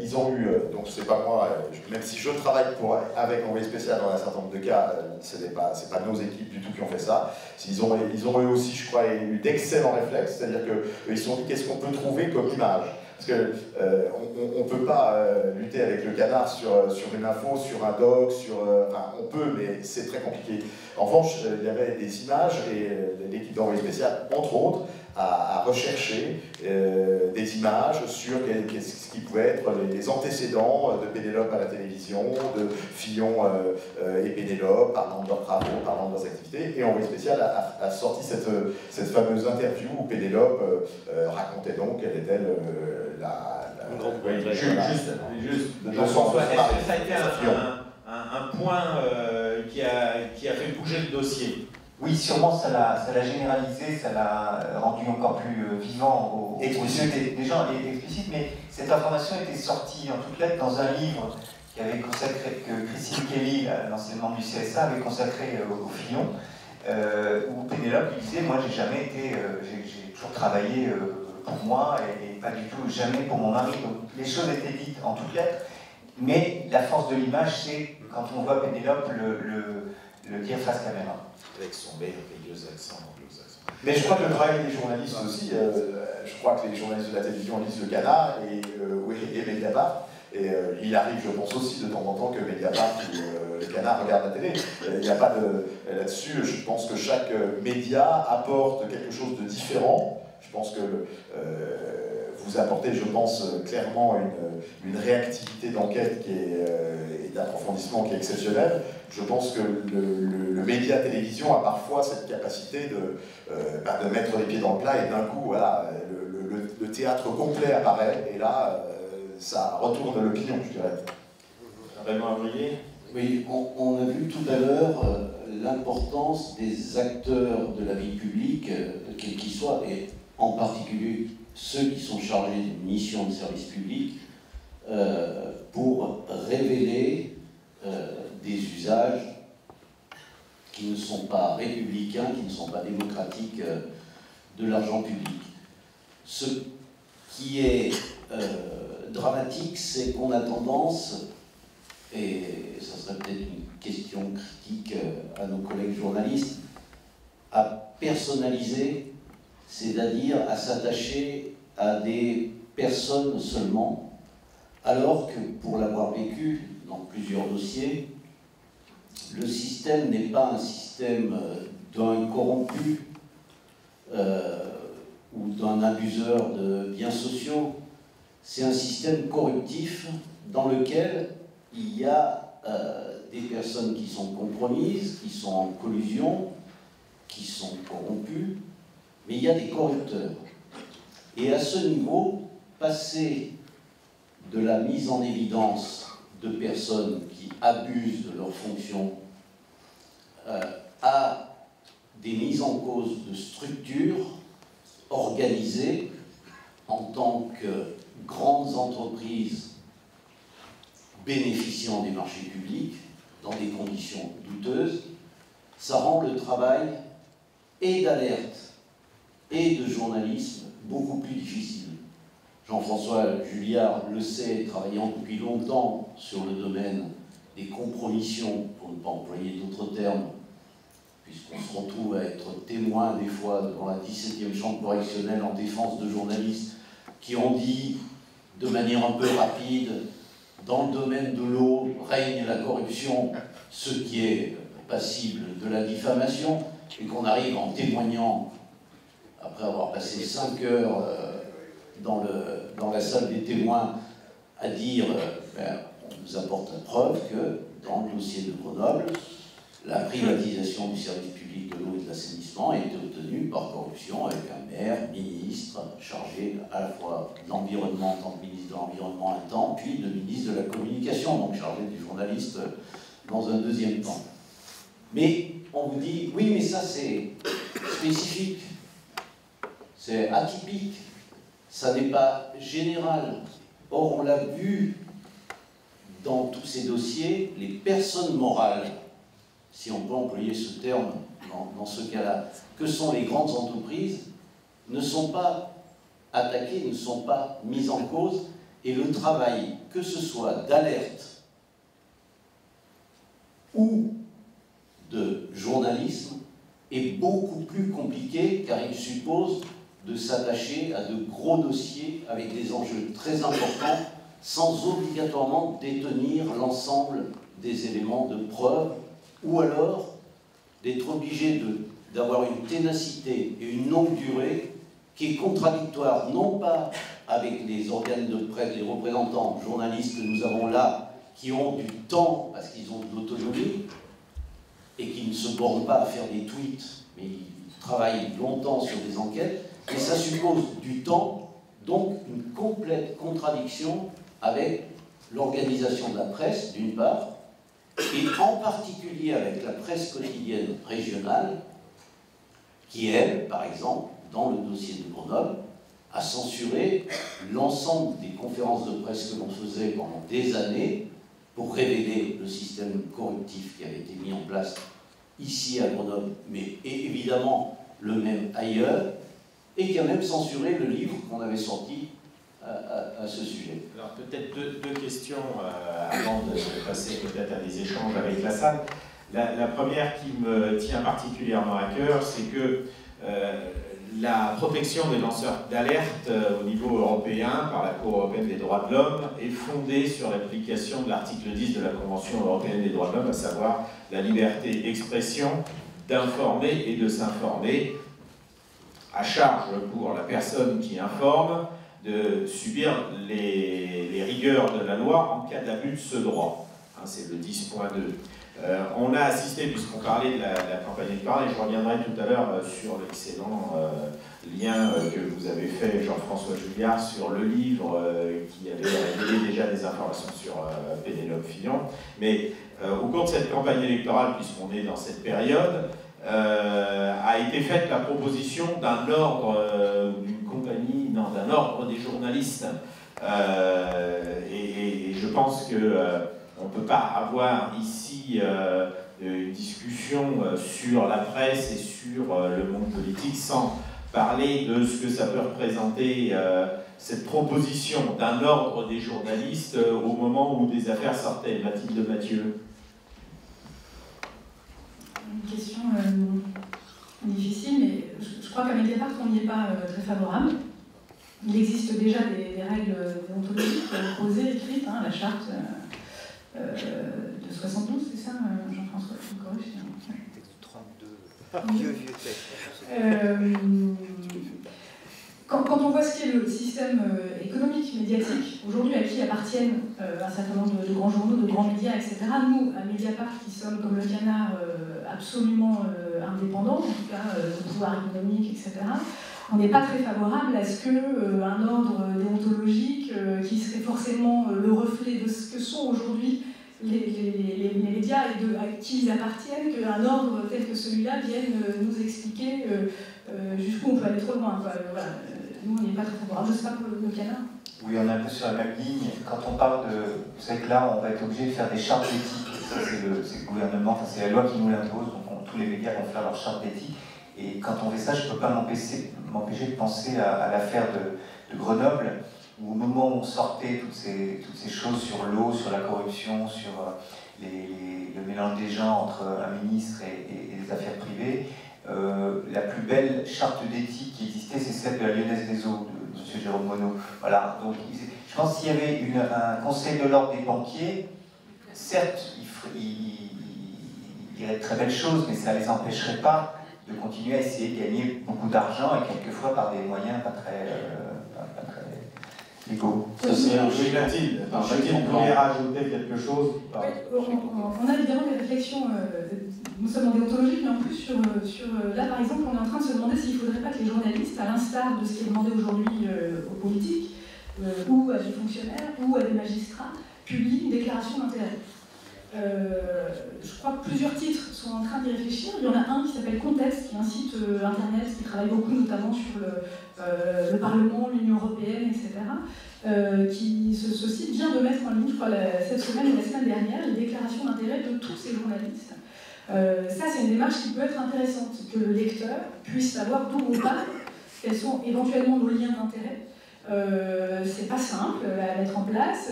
Speaker 4: Ils ont eu, donc c'est pas moi, même si je travaille avec Envoyé spécial dans un certain nombre de cas, c'est pas nos équipes du tout qui ont fait ça. Ils ont eu aussi, je crois, eu d'excellents réflexes, c'est-à-dire qu'ils se sont dit qu'est-ce qu'on peut trouver comme image. Parce qu'on ne peut pas lutter avec le canard sur une info, sur un doc, enfin, on peut, mais c'est très compliqué. En revanche, il y avait des images, et l'équipe d'Envoyé spécial, entre autres, a recherché des images sur ce qui pouvait être les antécédents de Pénélope à la télévision, de Fillon et Pénélope, parlant de leurs travaux, parlant de leurs activités, et Envoyé spécial a sorti cette fameuse interview où Pénélope racontait donc quelle était
Speaker 1: François, est-ce que ça a été un point qui a fait bouger le dossier?
Speaker 5: Oui, sûrement ça l'a généralisé, ça l'a rendu encore plus vivant aux yeux des gens, et explicite, mais cette information était sortie en toutes lettres dans un livre que Christine Kelly, l'ancienne membre du CSA, avait consacré au Fillon, où Pénélope lui disait, moi j'ai toujours travaillé pour moi et pas du tout jamais pour mon mari. Donc les choses étaient dites en toutes lettres, mais la force de l'image, c'est quand on voit Pénélope le dire face caméra.
Speaker 1: Avec son merveilleux accent anglo-saxon.
Speaker 4: Mais je crois que le travail des journalistes aussi, je crois que les journalistes de la télévision lisent le Canard et Mediapart. Et il arrive, je pense aussi, de temps en temps que Mediapart ou le Canard regarde la télé. Il n'y a pas de... Là-dessus, je pense que chaque média apporte quelque chose de différent. Je pense que vous apportez, je pense, clairement une réactivité d'enquête et d'approfondissement qui est exceptionnelle. Je pense que le média télévision a parfois cette capacité de mettre les pieds dans le plat et d'un coup, voilà, le théâtre complet apparaît et là, ça retourne l'opinion, je dirais.
Speaker 1: Raymond Avrier?
Speaker 3: Oui, on a vu tout à l'heure l'importance des acteurs de la vie publique, quels qu'ils soient, et en particulier ceux qui sont chargés d'une mission de service public, pour révéler des usages qui ne sont pas républicains, qui ne sont pas démocratiques de l'argent public. Ce qui est dramatique, c'est qu'on a tendance, et ça serait peut-être une question critique à nos collègues journalistes, à personnaliser, c'est-à-dire à s'attacher à des personnes seulement, alors que, pour l'avoir vécu dans plusieurs dossiers, le système n'est pas un système d'un corrompu ou d'un abuseur de biens sociaux, c'est un système corruptif dans lequel il y a des personnes qui sont compromises, qui sont en collusion, qui sont corrompues, mais il y a des corrupteurs. Et à ce niveau, passer de la mise en évidence de personnes qui abusent de leurs fonctions à des mises en cause de structures organisées en tant que grandes entreprises bénéficiant des marchés publics dans des conditions douteuses, ça rend le travail et d'alerte et de journalisme beaucoup plus difficile. Jean-François Julliard le sait, travaillant depuis longtemps sur le domaine des compromissions, pour ne pas employer d'autres termes, puisqu'on se retrouve à être témoin des fois devant la 17e chambre correctionnelle en défense de journalistes qui ont dit de manière un peu rapide, dans le domaine de l'eau règne la corruption, ce qui est passible de la diffamation, et qu'on arrive en témoignant, après avoir passé 5 heures dans la salle des témoins, à dire on nous apporte la preuve que dans le dossier de Grenoble, la privatisation du service public de l'eau et de l'assainissement a été obtenue par corruption avec un maire, ministre, chargé à la fois de l'environnement, en tant que ministre de l'environnement un temps, puis de ministre de la communication, donc chargé du journaliste dans un deuxième temps. Mais on vous dit, oui, mais ça c'est spécifique, c'est atypique, ça n'est pas général. Or, on l'a vu dans tous ces dossiers, les personnes morales, si on peut employer ce terme dans ce cas-là, que sont les grandes entreprises, ne sont pas attaquées, ne sont pas mises en cause, et le travail, que ce soit d'alerte ou de journalisme, est beaucoup plus compliqué car il suppose de s'attacher à de gros dossiers avec des enjeux très importants sans obligatoirement détenir l'ensemble des éléments de preuve ou alors d'être obligé d'avoir une ténacité et une longue durée qui est contradictoire non pas avec les organes de presse, les représentants journalistes que nous avons là qui ont du temps parce qu'ils ont de l'autonomie et qui ne se bornent pas à faire des tweets mais ils travaillent longtemps sur des enquêtes. Et ça suppose du temps, donc une complète contradiction avec l'organisation de la presse, d'une part, et en particulier avec la presse quotidienne régionale, qui, elle, par exemple, dans le dossier de Grenoble, a censuré l'ensemble des conférences de presse que l'on faisait pendant des années pour révéler le système corruptif qui avait été mis en place ici à Grenoble, mais évidemment le même ailleurs, et qui a même censuré le livre qu'on avait sorti à ce sujet.
Speaker 1: Alors peut-être deux questions avant de passer peut-être à des échanges avec la salle. La première qui me tient particulièrement à cœur, c'est que la protection des lanceurs d'alerte au niveau européen par la Cour européenne des droits de l'homme est fondée sur l'application de l'article 10 de la Convention européenne des droits de l'homme, à savoir la liberté d'expression, d'informer et de s'informer, à charge pour la personne qui informe de subir les rigueur de la loi en cas d'abus de ce droit. Hein, c'est le 10.2. On a assisté, puisqu'on parlait de la campagne électorale, et je reviendrai tout à l'heure sur l'excellent lien que vous avez fait, Jean-François Juliard, sur le livre qui avait révélé déjà des informations sur Pénélope Fillon. Mais au cours de cette campagne électorale, puisqu'on est dans cette période, a été faite la proposition d'un ordre, d'une compagnie, non, d'un ordre des journalistes. Et je pense qu'on ne peut pas avoir ici une discussion sur la presse et sur le monde politique sans parler de ce que ça peut représenter, cette proposition d'un ordre des journalistes au moment où des affaires sortaient. Mathilde Mathieu.
Speaker 2: Une question difficile, mais je crois qu'à Mediapart, on n'y est pas très favorable. Il existe déjà des règles déontologiques posées, écrites, hein, la charte de 72, c'est ça, Jean-François, je me corrige.
Speaker 6: Texte 32, vieux texte.
Speaker 2: Quand on voit ce qu'est le système économique, médiatique, aujourd'hui à qui appartiennent un certain nombre de grands journaux, de grands médias, etc., nous, à Mediapart, qui sommes comme le Canard absolument indépendants, en tout cas de pouvoir économique, etc., on n'est pas très favorable à ce qu'un ordre déontologique qui serait forcément le reflet de ce que sont aujourd'hui les médias et à qui ils appartiennent, qu'un ordre tel que celui-là vienne nous expliquer jusqu'où on peut aller trop loin. Voilà. Nous, on n'est pas très favorable. Je ne sais pas pour le Canard.
Speaker 5: Oui, on est un peu sur la même ligne. Quand on parle de... Vous savez que là, on va être obligé de faire des chartes d'éthique. Ça, c'est le gouvernement, enfin, c'est la loi qui nous l'impose. Donc, tous les médias vont faire leur charte d'éthique. Et quand on fait ça, je ne peux pas m'empêcher de penser à l'affaire de Grenoble, où au moment où on sortait toutes ces choses sur l'eau, sur la corruption, sur le mélange des gens entre un ministre et des affaires privées, la plus belle charte d'éthique qui existait, c'est celle de la Lyonnaise des Eaux, de M. Jérôme Monod. Voilà, donc je pense qu'il y avait un conseil de l'ordre des banquiers, certes, il dirait de très belles choses, mais ça ne les empêcherait pas de continuer à essayer de gagner beaucoup d'argent et quelquefois par des moyens pas très légaux.
Speaker 1: Mathilde, vous voulez rajouter quelque chose?
Speaker 2: On a évidemment des réflexions, non seulement déontologiques, mais en plus sur là par exemple, on est en train de se demander s'il ne faudrait pas que les journalistes, à l'instar de ce qui est demandé aujourd'hui aux politiques, ou à des fonctionnaires, ou à des magistrats, publient une déclaration d'intérêt. Je crois que plusieurs titres sont en train d'y réfléchir. Il y en a un qui s'appelle Contest, qui est un site internet qui travaille beaucoup notamment sur le Parlement, l'Union européenne, etc. Ce site vient de mettre en ligne, je crois, cette semaine ou la semaine dernière, les déclarations d'intérêt de tous ces journalistes. Ça, c'est une démarche qui peut être intéressante, que le lecteur puisse savoir d'où on parle, quels sont éventuellement nos liens d'intérêt. C'est pas simple à mettre en place,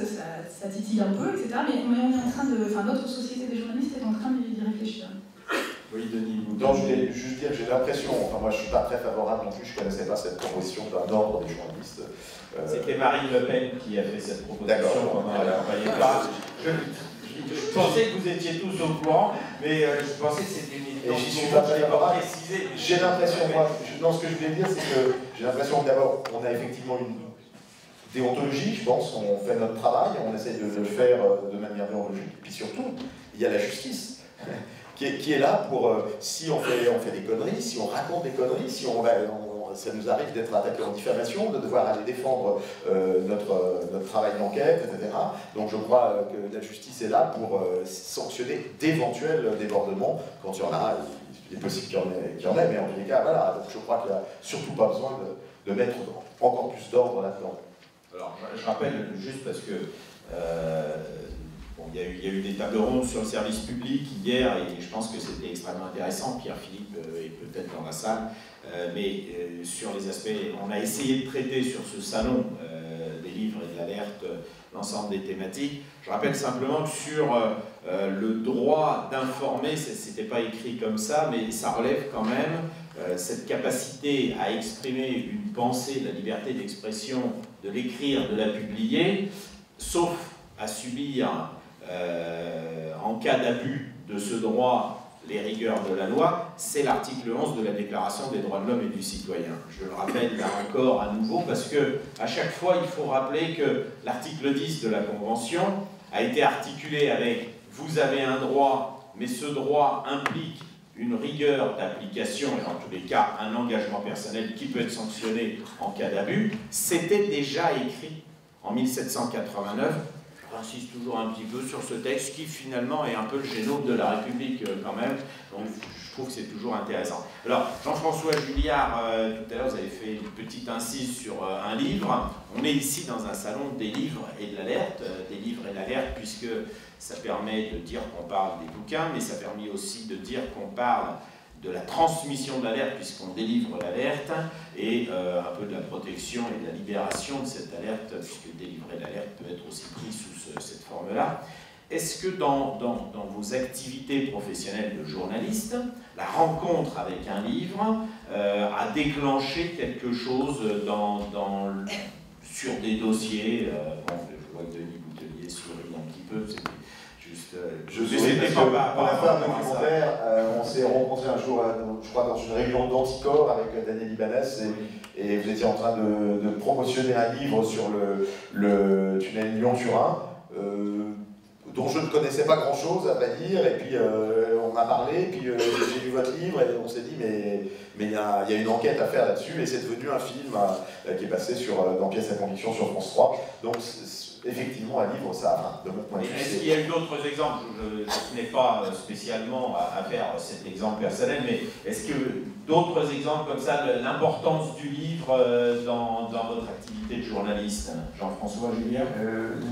Speaker 2: ça titille un peu, etc. Mais on est en train de. Enfin, notre société des journalistes est en train d'y réfléchir.
Speaker 1: Oui, Denis.
Speaker 4: Non, je voulais juste dire que j'ai l'impression, enfin moi je ne suis pas très favorable non plus, je ne connaissais pas cette proposition d'un ordre des journalistes.
Speaker 1: C'était Marine Le Pen qui a fait cette proposition.
Speaker 4: D'accord.
Speaker 1: Je pensais que vous étiez tous au courant, mais je pensais que c'était une
Speaker 4: Et j'y suis pas très favorable.
Speaker 1: précisé.
Speaker 4: J'ai l'impression, non, ce que je voulais dire, c'est que j'ai l'impression que d'abord, on a effectivement une déontologie, je pense, on fait notre travail, on essaie de le faire de manière déontologique, et puis surtout, il y a la justice, qui est là pour, si on fait des conneries, si on raconte des conneries, si ça nous arrive d'être attaqué en diffamation, de devoir aller défendre notre travail d'enquête, etc. Donc je crois que la justice est là pour sanctionner d'éventuels débordements quand il y en a. Il est possible qu'il y en ait, mais en tous les cas, voilà. Donc je crois qu'il n'y a surtout pas besoin de mettre encore plus d'ordre là-dedans.
Speaker 1: Alors je rappelle juste parce que il y a eu des tables rondes sur le service public hier et je pense que c'était extrêmement intéressant. Pierre-Philippe est peut-être dans la salle, mais sur les aspects, on a essayé de traiter sur ce salon des livres et de l'alerte l'ensemble des thématiques. Je rappelle simplement que sur le droit d'informer, c'était pas écrit comme ça, mais ça relève quand même cette capacité à exprimer une pensée, la liberté d'expression, de l'écrire, de la publier, sauf à subir en cas d'abus de ce droit les rigueurs de la loi, c'est l'article 11 de la Déclaration des droits de l'homme et du citoyen. Je le rappelle là encore à nouveau parce que à chaque fois il faut rappeler que l'article 10 de la Convention a été articulé avec « vous avez un droit, mais ce droit implique une rigueur d'application et dans tous les cas un engagement personnel qui peut être sanctionné en cas d'abus », c'était déjà écrit en 1789. J'insiste toujours un petit peu sur ce texte qui finalement est un peu le génome de la République quand même, donc je trouve que c'est toujours intéressant. Alors Jean-François Julliard, tout à l'heure vous avez fait une petite incise sur un livre. On est ici dans un salon des livres et de l'alerte, puisque ça permet de dire qu'on parle des bouquins, mais ça permet aussi de dire qu'on parle de la transmission de l'alerte puisqu'on délivre l'alerte et un peu de la protection et de la libération de cette alerte puisque délivrer l'alerte peut être aussi pris sous cette forme-là. Est-ce que dans vos activités professionnelles de journaliste, la rencontre avec un livre a déclenché quelque chose sur des dossiers bon, je vois que Denis Boutelier sourit un petit peu, c'était juste...
Speaker 4: Je souris parce que pour la fin de documentaire, on s'est rencontrés un jour, je crois, dans une réunion d'Anticor avec Daniel Ibanez et vous étiez en train de promotionner un livre sur le tunnel Lyon-Turin. Dont je ne connaissais pas grand-chose, à vrai dire, et puis on m'a parlé, puis j'ai lu votre livre, et on s'est dit, mais il y a une enquête à faire là-dessus, et c'est devenu un film qui est passé dans Pièces à conviction sur France 3. Donc, effectivement, un livre, ça, de mon point de vue...
Speaker 1: Est-ce qu'il y a eu d'autres exemples? Je n'ai pas spécialement à faire cet exemple personnel, mais est-ce que d'autres exemples comme ça, de l'importance du livre dans votre activité de journaliste? Jean-François Julliard?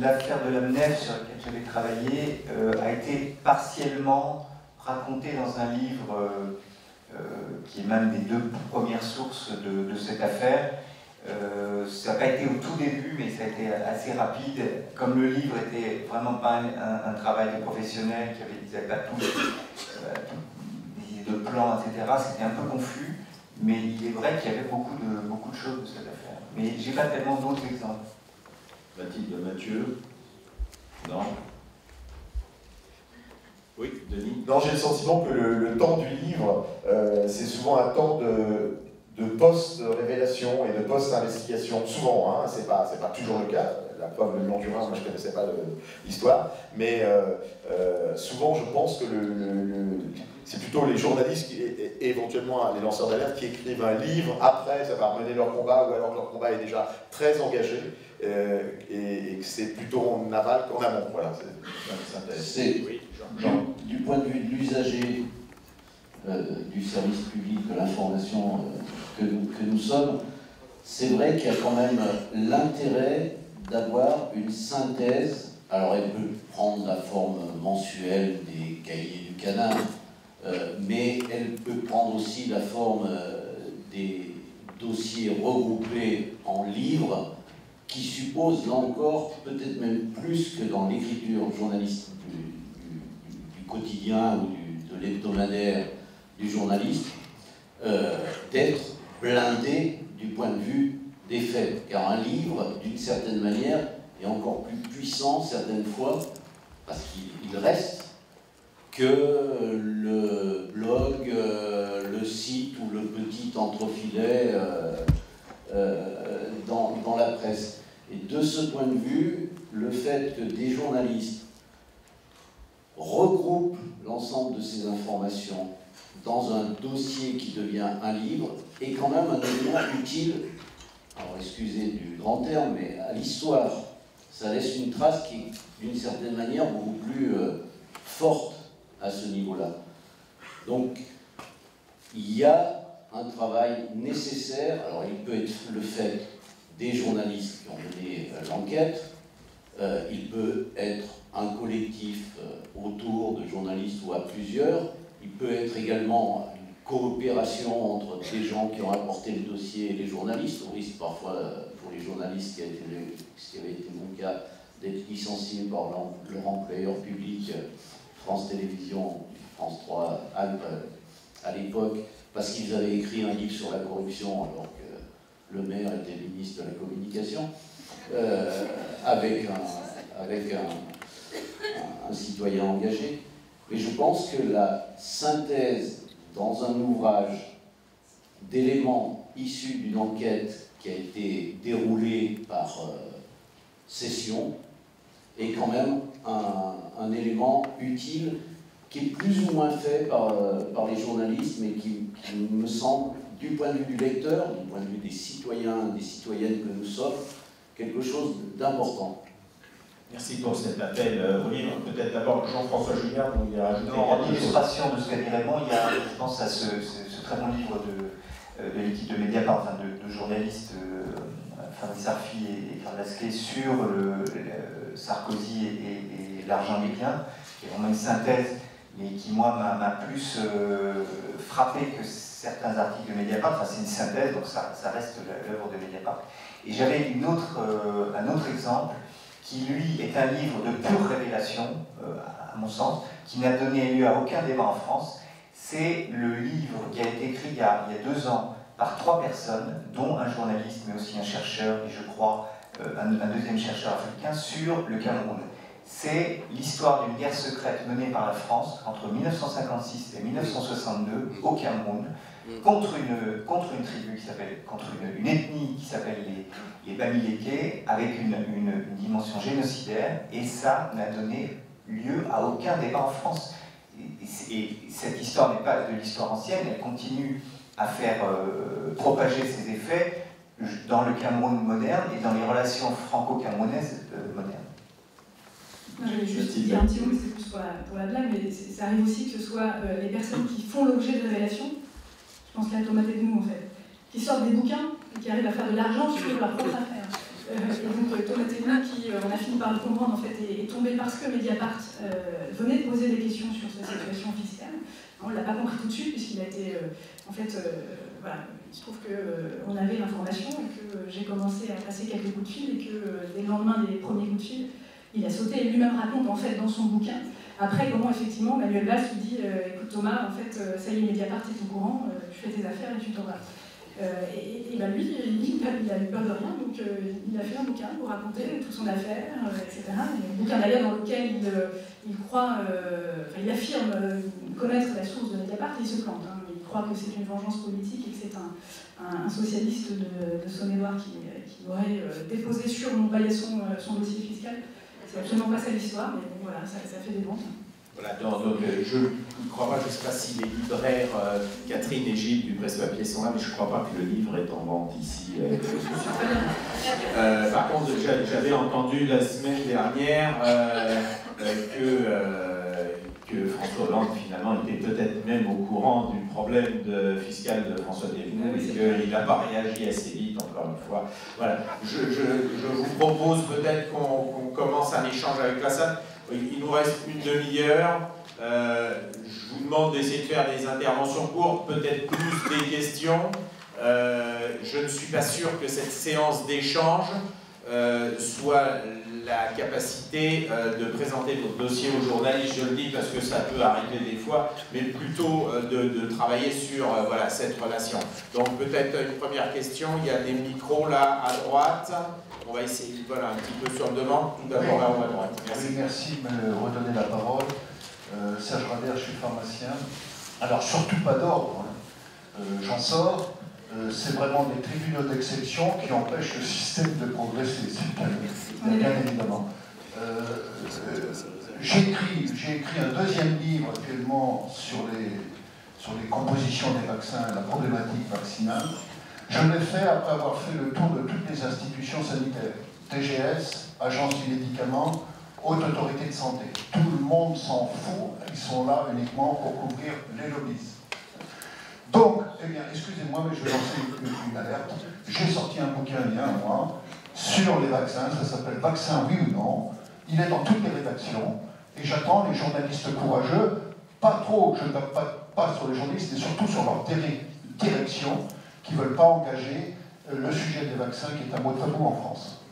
Speaker 5: L'affaire de la Nef sur laquelle j'avais travaillé a été partiellement racontée dans un livre qui émane des deux premières sources de cette affaire. Ça n'a pas été au tout début, mais ça a été assez rapide. Comme le livre n'était vraiment pas un travail de professionnel, qui n'avait pas tout des idées de plans, etc., c'était un peu confus. Mais il est vrai qu'il y avait beaucoup de choses de cette affaire. Mais j'ai pas tellement d'autres exemples.
Speaker 4: Mathilde, Mathieu? Non? Oui, Denis? Non, j'ai le sentiment que le temps du livre, c'est souvent un temps de post-révélation et de post-investigation. Souvent, hein, c'est pas toujours le cas. La preuve, le Long-Durin, moi je ne connaissais pas l'histoire, mais souvent je pense que c'est plutôt les journalistes et éventuellement les lanceurs d'alerte qui écrivent un livre après avoir mené leur combat, ou alors que leur combat est déjà très engagé, et que c'est plutôt en aval qu'en amont. Voilà,
Speaker 3: c'est du point de vue de l'usager du service public de l'information que nous sommes, c'est vrai qu'il y a quand même l'intérêt d'avoir une synthèse. Alors elle peut prendre la forme mensuelle des cahiers du canard, mais elle peut prendre aussi la forme des dossiers regroupés en livres, qui suppose, là encore, peut-être même plus que dans l'écriture journalistique du quotidien ou de l'hebdomadaire du journaliste, d'être blindé du point de vue des faits. Car un livre, d'une certaine manière, est encore plus puissant certaines fois, parce qu'il reste, que le blog, le site ou le petit entrefilet dans la presse. Et de ce point de vue, le fait que des journalistes regroupent l'ensemble de ces informations dans un dossier qui devient un livre est quand même un élément utile, alors excusez du grand terme, mais à l'histoire. Ça laisse une trace qui est d'une certaine manière beaucoup plus forte à ce niveau-là. Donc, il y a un travail nécessaire. Alors, il peut être le fait des journalistes qui ont mené l'enquête, il peut être un collectif autour de journalistes ou à plusieurs, il peut être également une coopération entre des gens qui ont apporté le dossier et les journalistes, au risque parfois pour les journalistes, ce qui avait été mon cas, d'être licenciés par leur employeur public, France Télévisions, France 3, Alpes, à l'époque, parce qu'ils avaient écrit un livre sur la corruption, alors que le maire était ministre de la communication, avec un citoyen engagé. Mais je pense que la synthèse dans un ouvrage d'éléments issus d'une enquête qui a été déroulée par session est quand même un élément utile qui est plus ou moins fait par les journalistes, mais qui me semble, du point de vue du lecteur, du point de vue des citoyens, des citoyennes que nous sommes, quelque chose d'important.
Speaker 1: Merci pour cet appel au livre. Peut-être d'abord Jean-François Julliard, dont il a rajouté.
Speaker 5: En illustration de ce qu'a dit Raymond, il y a, je pense à ce très bon livre de l'équipe de Mediapart, enfin de journalistes, Fabrice Arfi et Karl Lasclet, sur Sarkozy et l'argent des biens, qui est vraiment une synthèse, mais qui, moi, m'a plus frappé que certains articles de Mediapart. Enfin, c'est une synthèse, donc ça reste l'œuvre de Mediapart. Et j'avais un autre exemple, qui, lui, est un livre de pure révélation, à mon sens, qui n'a donné lieu à aucun débat en France. C'est le livre qui a été écrit il y a 2 ans par 3 personnes, dont un journaliste, mais aussi un chercheur, et je crois un deuxième chercheur africain, sur le Cameroun. C'est l'histoire d'une guerre secrète menée par la France entre 1956 et 1962 au Cameroun, contre une tribu qui s'appelle, contre une ethnie qui s'appelle les Bamileke, avec une dimension génocidaire, et ça n'a donné lieu à aucun débat en France. Et cette histoire n'est pas de l'histoire ancienne, elle continue à faire propager ses effets dans le Cameroun moderne et dans les relations franco-camerounaises modernes.
Speaker 2: Je vais juste dire un petit mot, c'est plus pour la blague, mais ça arrive aussi que ce soit les personnes qui font l'objet de révélations, je pense là à Thomas Thévenoud en fait, qui sortent des bouquins et qui arrivent à faire de l'argent sur leur propre affaire. Et donc Thomas Thévenoud, qui, on a fini par le comprendre, en fait, est tombé parce que Mediapart venait de poser des questions sur sa situation fiscale. On ne l'a pas compris tout de suite, puisqu'il a été, en fait, voilà, il se trouve qu'on avait l'information et que j'ai commencé à passer quelques coups de fil et que dès le lendemain des premiers coups de fil, il a sauté et lui-même raconte en fait dans son bouquin après comment effectivement Manuel Valls lui dit écoute Thomas, en fait ça y est, Mediapart est au courant, tu fais tes affaires et tu t'en vas. Et ben lui, il a eu peur de rien, donc il a fait un bouquin pour raconter toute son affaire, etc. Un bouquin d'ailleurs dans lequel il croit, il affirme connaître la source de Mediapart, il se plante. Hein. Il croit que c'est une vengeance politique et que c'est un socialiste de Saône-et-Loire qui aurait déposé sur Montpellier son dossier fiscal. C'est absolument pas ça l'histoire, mais bon, voilà, ça fait des ventes.
Speaker 1: Voilà, donc je ne crois pas, je ne sais pas si les libraires Catherine et Gilles du Presse-Papier sont là, mais je ne crois pas que le livre est en vente ici. Par contre, j'avais entendu la semaine dernière que François Hollande, finalement, était peut-être même au courant du problème fiscal de François Desvigneaux et qu'il n'a pas réagi assez vite, encore une fois. Voilà. Je vous propose peut-être qu'on commence un échange avec la salle. Il nous reste une demi-heure. Je vous demande d'essayer de faire des interventions courtes, peut-être plus des questions. Je ne suis pas sûr que cette séance d'échange soit la capacité de présenter notre dossier aux journalistes, je le dis parce que ça peut arriver des fois, mais plutôt de travailler sur voilà, cette relation. Donc peut-être une première question, il y a des micros là à droite. On va essayer, voilà, un petit peu sur demande. Tout d'abord là-haut à droite. Merci.
Speaker 7: Oui, merci de me redonner la parole. Serge Rader, je suis pharmacien. Alors, surtout pas d'ordre. Hein. J'en sors. C'est vraiment des tribunaux d'exception qui empêchent le système de progresser. C'est bien évidemment. J'ai écrit un deuxième livre actuellement sur les compositions des vaccins et la problématique vaccinale. Je l'ai fait après avoir fait le tour de toutes les institutions sanitaires, TGS, Agence du médicament, Haute Autorité de Santé. Tout le monde s'en fout, ils sont là uniquement pour couvrir les lobbies. Donc, eh bien, excusez-moi, mais je vais lancer une alerte. J'ai sorti un bouquin il y a un mois sur les vaccins, ça s'appelle « Vaccin, oui ou non ». Il est dans toutes les rédactions, et j'attends les journalistes courageux, pas trop, je ne tape pas sur les journalistes, mais surtout sur leur direction, qui ne veulent pas engager le sujet des vaccins, qui est un mot tabou en France.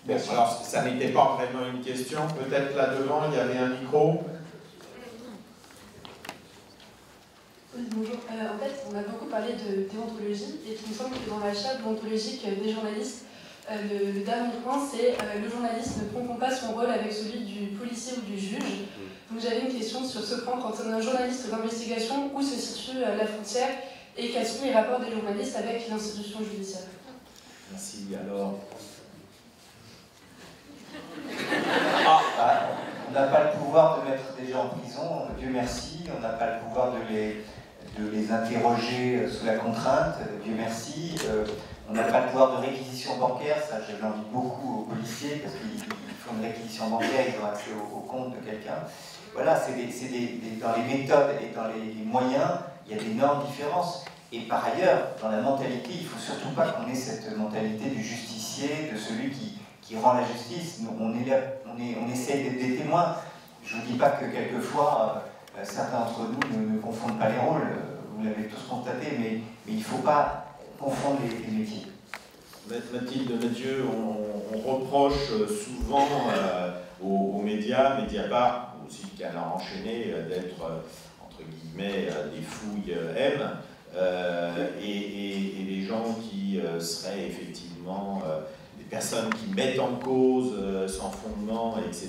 Speaker 1: Bon, alors, ça n'était pas vraiment une question. Peut-être là devant, il y avait un micro.
Speaker 8: Oui, bonjour. En fait, on a beaucoup parlé de déontologie, et il me semble que dans la charte déontologique des journalistes, le dernier point, c'est le journaliste ne confond pas son rôle avec celui du policier ou du juge. Donc j'avais une question sur ce point. Quand on est un journaliste d'investigation, où se situe la frontière et quels sont les rapports des journalistes avec l'institution judiciaire?
Speaker 1: Merci. Alors.
Speaker 5: On n'a pas le pouvoir de mettre des gens en prison, Dieu merci. On n'a pas le pouvoir de les interroger sous la contrainte, Dieu merci. On n'a pas le pouvoir de réquisition bancaire, ça je l'invite beaucoup aux policiers parce qu'ils font une réquisition bancaire, ils ont accès au compte de quelqu'un. Voilà, dans les méthodes et dans les moyens, il y a d'énormes différences. Et par ailleurs, dans la mentalité, il ne faut surtout pas qu'on ait cette mentalité du justicier, de celui qui rend la justice. Nous, on essaie d'être des témoins. Je ne vous dis pas que quelquefois, certains d'entre nous ne confondent pas les rôles, vous l'avez tous constaté, mais il ne faut pas confondre les métiers.
Speaker 1: Mathilde Mathieu, on reproche souvent aux médias, Mediapart, aussi Canard enchaîné, d'être, entre guillemets, des fouilles M, et les gens qui seraient effectivement des personnes qui mettent en cause sans fondement, etc.,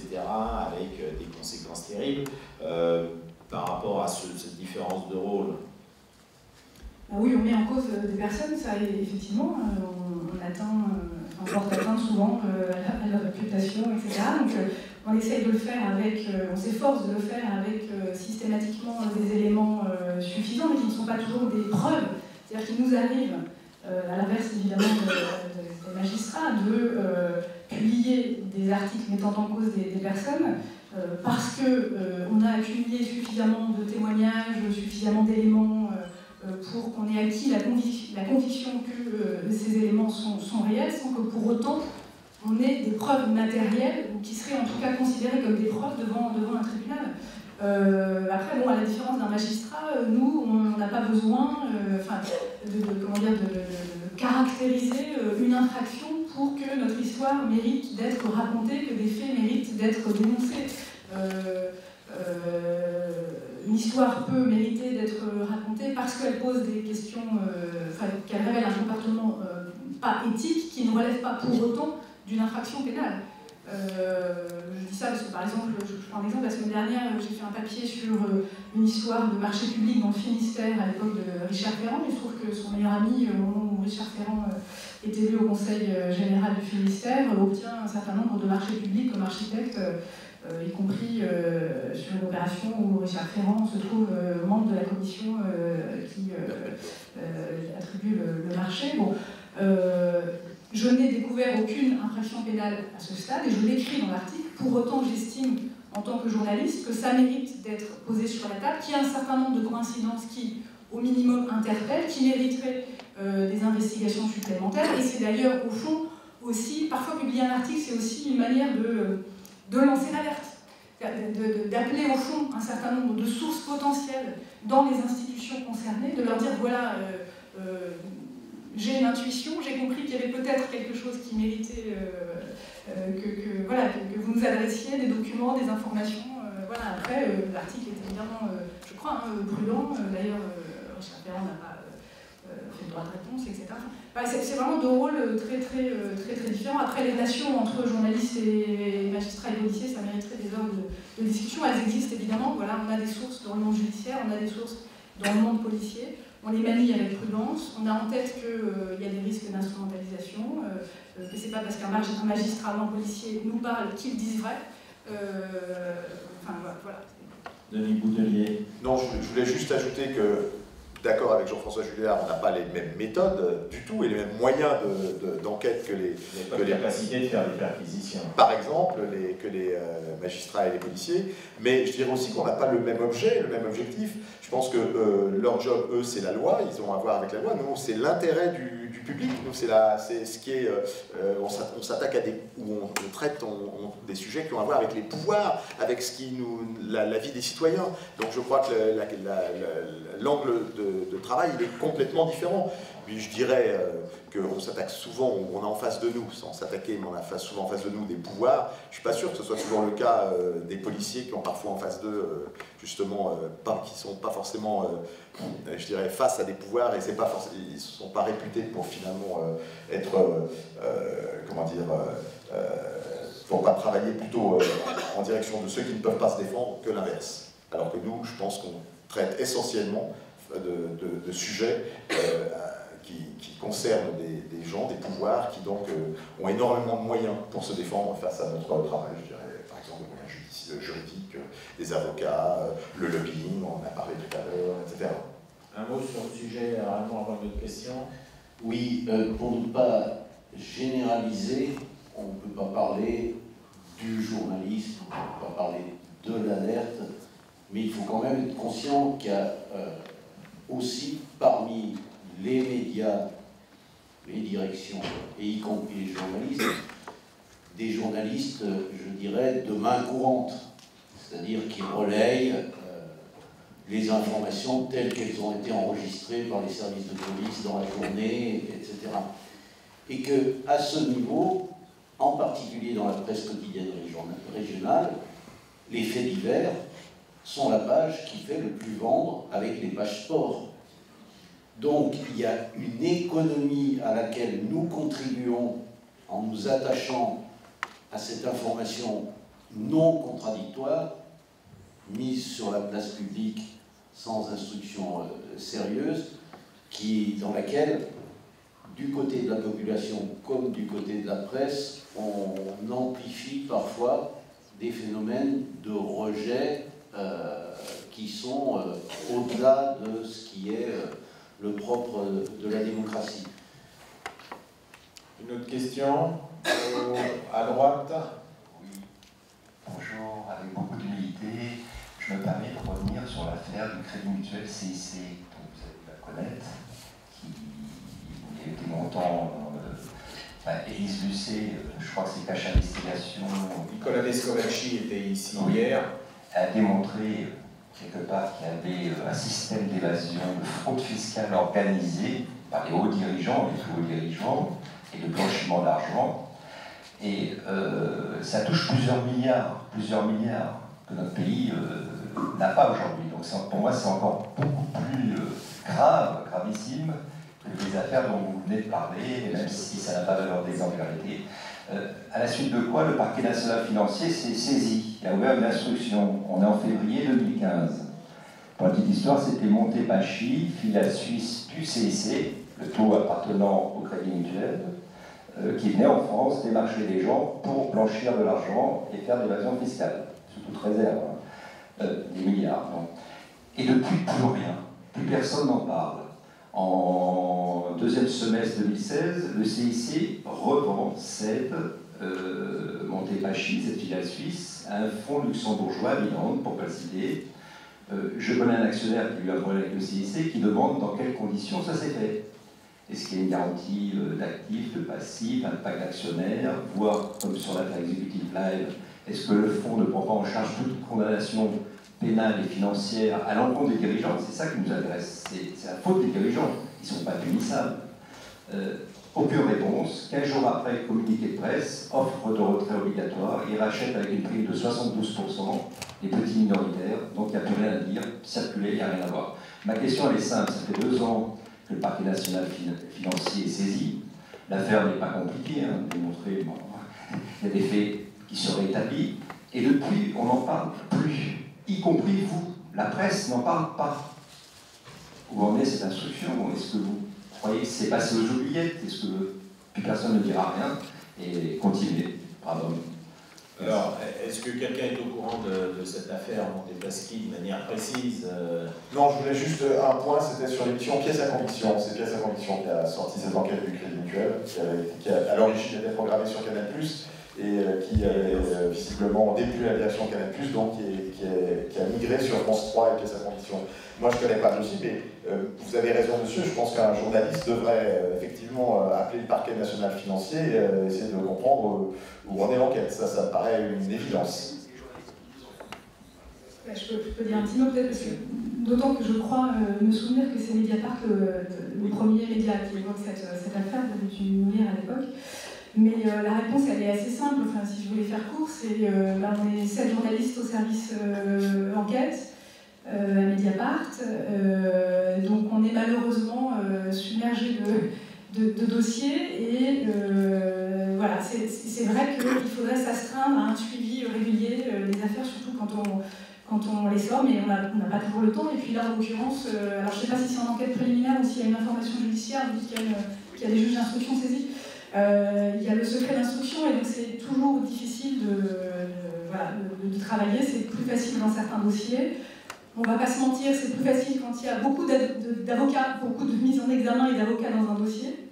Speaker 1: avec des conséquences terribles, par rapport à cette différence de rôle.
Speaker 2: Oui, on met en cause des personnes, ça effectivement, on porte atteinte souvent à leur réputation, etc. Donc on essaye de le faire on s'efforce de le faire avec systématiquement des éléments suffisants, mais qui ne sont pas toujours des preuves. C'est-à-dire qu'il nous arrive, à l'inverse évidemment des magistrats, de publier des articles mettant en cause des personnes, parce qu'on a accumulé suffisamment de témoignages, suffisamment d'éléments pour qu'on ait acquis la conviction que ces éléments sont réels, sans que pour autant on ait des preuves matérielles, ou qui seraient en tout cas considérées comme des preuves devant un tribunal. Après, bon, à la différence d'un magistrat, nous, on n'a pas besoin de caractériser une infraction pour que notre histoire mérite d'être racontée, que des faits méritent d'être dénoncés. une histoire peut mériter d'être racontée parce qu'elle pose des questions, qu'elle révèle un comportement pas éthique qui ne relève pas pour autant d'une infraction pénale. Je dis ça parce que, par exemple, je prends un exemple, la semaine dernière, j'ai fait un papier sur une histoire de marché public dans le Finistère à l'époque de Richard Ferrand. Il se trouve que son meilleur ami, au moment où Richard Ferrand est élu au Conseil général du Finistère, obtient un certain nombre de marchés publics comme architecte, y compris sur une opération où Richard Ferrand se trouve membre de la commission qui attribue le marché. Bon, je n'ai découvert aucune infraction pénale à ce stade et je l'écris dans l'article. Pour autant, j'estime, en tant que journaliste, que ça mérite d'être posé sur la table, qu'il y a un certain nombre de coïncidences qui, au minimum, interpellent, qui mériteraient des investigations supplémentaires. Et c'est d'ailleurs, au fond, aussi, parfois publier un article, c'est aussi une manière de lancer l'alerte, d'appeler au fond un certain nombre de sources potentielles dans les institutions concernées, de leur dire, voilà, j'ai une intuition, j'ai compris qu'il y avait peut-être quelque chose qui méritait voilà, que vous nous adressiez, des documents, des informations. Voilà. Après, l'article est évidemment, je crois, prudent. D'ailleurs, Richard Ferrand n'a pas fait de droit de réponse, etc. Enfin, c'est vraiment deux rôles très différents. Après, les relations entre journalistes et magistrats et policiers, ça mériterait des heures de discussion. Elles existent évidemment. Voilà, on a des sources dans le monde judiciaire, on a des sources dans le monde policier. On les manie avec prudence, on a en tête qu'il y a des risques d'instrumentalisation, que c'est pas parce qu'un magistrat ou un policier nous parle qu'il dise vrai. Enfin, voilà.
Speaker 3: Denis Boudelier.
Speaker 4: Non, je voulais juste ajouter que, d'accord avec Jean-François Julliard, on n'a pas les mêmes méthodes du tout et les mêmes moyens d'enquête que les
Speaker 1: capacités de faire des perquisitions.
Speaker 4: Par exemple, que les magistrats et les policiers. Mais je dirais aussi qu'on n'a pas le même objet, le même objectif. Je pense que leur job, eux, c'est la loi, ils ont à voir avec la loi. Nous, c'est l'intérêt du public. Nous, c'est ce qui est... on s'attaque à des... où on traite des sujets qui ont à voir avec les pouvoirs, avec ce qui la vie des citoyens. Donc je crois que l'angle de travail, il est complètement différent. Puis je dirais qu'on s'attaque souvent, on a en face de nous, sans s'attaquer, mais on a souvent en face de nous des pouvoirs. Je ne suis pas sûr que ce soit toujours le cas des policiers qui ont parfois en face d'eux, justement, qui ne sont pas forcément, je dirais, face à des pouvoirs, et ils ne sont pas réputés pour finalement être, comment dire, pour pas travailler plutôt en direction de ceux qui ne peuvent pas se défendre que l'inverse. Alors que nous, je pense qu'on traite essentiellement de sujets qui concernent des gens, des pouvoirs qui donc ont énormément de moyens pour se défendre face à notre travail, je dirais, par exemple, des moyens juridiques, des avocats, le lobbying, on en a parlé tout à l'heure, etc.
Speaker 1: Un mot sur le sujet, avant votre question.
Speaker 3: Oui, pour ne pas généraliser, on ne peut pas parler du journalisme, on ne peut pas parler de l'alerte, mais il faut quand même être conscient qu'il y a aussi parmi les médias, les directions, et y compris les journalistes, des journalistes, je dirais, de main courante, c'est-à-dire qui relayent les informations telles qu'elles ont été enregistrées par les services de police dans la journée, etc. Et qu'à ce niveau, en particulier dans la presse quotidienne régionale, les faits divers sont la page qui fait le plus vendre avec les pages sport. Donc il y a une économie à laquelle nous contribuons en nous attachant à cette information non contradictoire, mise sur la place publique sans instruction sérieuse, dans laquelle, du côté de la population comme du côté de la presse, on amplifie parfois des phénomènes de rejet qui sont au-delà de ce qui est le propre de la démocratie.
Speaker 1: Une autre question à droite.
Speaker 9: Oui. Bonjour, avec beaucoup d'humilité, je me permets de revenir sur l'affaire du Crédit Mutuel CIC, dont vous avez dû la connaître, qui a été longtemps... Élise Lucet, je crois que c'est cache investigation.
Speaker 1: Nicolas Vescovaci était ici
Speaker 9: oui,
Speaker 1: hier.
Speaker 9: A démontré quelque part qu'il y avait un système d'évasion, de fraude fiscale organisée par les hauts dirigeants, les plus hauts dirigeants, et de blanchiment d'argent. Et ça touche plusieurs milliards que notre pays n'a pas aujourd'hui. Donc Donc pour moi, c'est encore beaucoup plus grave, gravissime, que les affaires dont vous venez de parler, même si ça n'a pas valeur d'exemplarité. À la suite de quoi, le parquet national financier s'est saisi. Il a ouvert une instruction. On est en février 2015. Pour la petite histoire, c'était Montepaschi, filiale suisse du CIC, le taux appartenant au Crédit Mutuel, qui venait en France démarcher les gens pour blanchir de l'argent et faire de l'évasion fiscale, sous toute réserve, des milliards. Donc. Et depuis, plus rien. Plus personne n'en parle. En deuxième semestre 2016, le CIC revend, cède Montepaschi, cette filiale suisse, à un fonds luxembourgeois, Milan, pour ne pas le citer. Je connais un actionnaire qui a eu un problème avec le CIC qui demande dans quelles conditions ça s'est fait. Est-ce qu'il y a une garantie d'actifs, de passifs, un pacte d'actionnaires, voire comme sur l'affaire Executive Live, est-ce que le fonds ne prend pas en charge toute condamnation pénale et financière à l'encontre des dirigeants? C'est ça qui nous intéresse, c'est la faute des dirigeants, ils ne sont pas punissables. Aucune réponse. 15 jours après, communiqué de presse, offre de retrait obligatoire, ils rachètent avec une prime de 72% les petits minoritaires, donc il n'y a plus rien à dire, circuler, il n'y a rien à voir. Ma question elle est simple, ça fait 2 ans que le parquet national financier est saisi, l'affaire n'est pas compliquée, hein, démontrer, bon, il y a des faits qui seraient établis, et depuis on n'en parle plus, y compris vous, la presse n'en parle pas. Où en est cette instruction? Est-ce que vous croyez que c'est passé aux oubliettes? Est-ce que plus personne ne dira rien? Et continuez, pardon.
Speaker 1: Alors, est-ce que quelqu'un est au courant de cette affaire Montepaschi de manière précise?
Speaker 4: Non, je voulais juste un point, c'était sur l'émission Pièce à conviction. C'est Pièce à conviction qui a sorti cette enquête du Crédit Mutuel, qui à l'origine était programmée sur Canal+, et qui avait visiblement déplu la direction Canal+, donc qui a migré sur France 3 et Pièce à conviction. Moi, je ne connais pas le dossier, mais vous avez raison, monsieur, je pense qu'un journaliste devrait effectivement appeler le parquet national financier et essayer de comprendre où en est l'enquête. Ça me paraît une évidence.
Speaker 2: Je peux dire un petit mot peut-être, parce que d'autant que je crois me souvenir que c'est Mediapart le premier média qui évoque cette affaire, vous dû nous lire à l'époque. Mais la réponse, elle est assez simple. Enfin, si je voulais faire court, c'est on est 7 journalistes au service enquête à Mediapart. Donc on est malheureusement submergé de dossiers. Et voilà, c'est vrai qu'il faudrait s'astreindre à un suivi régulier des affaires, surtout quand on les sort, mais on n'a pas toujours le temps. Et puis là, en l'occurrence, alors je ne sais pas si c'est en enquête préliminaire ou s'il y a une information judiciaire, vous dites qu'il y a des juges d'instruction saisis. Il y a le secret d'instruction et donc c'est toujours difficile de travailler, c'est plus facile dans certains dossiers. On ne va pas se mentir, c'est plus facile quand il y a beaucoup d'avocats, beaucoup de mises en examen et d'avocats dans un dossier.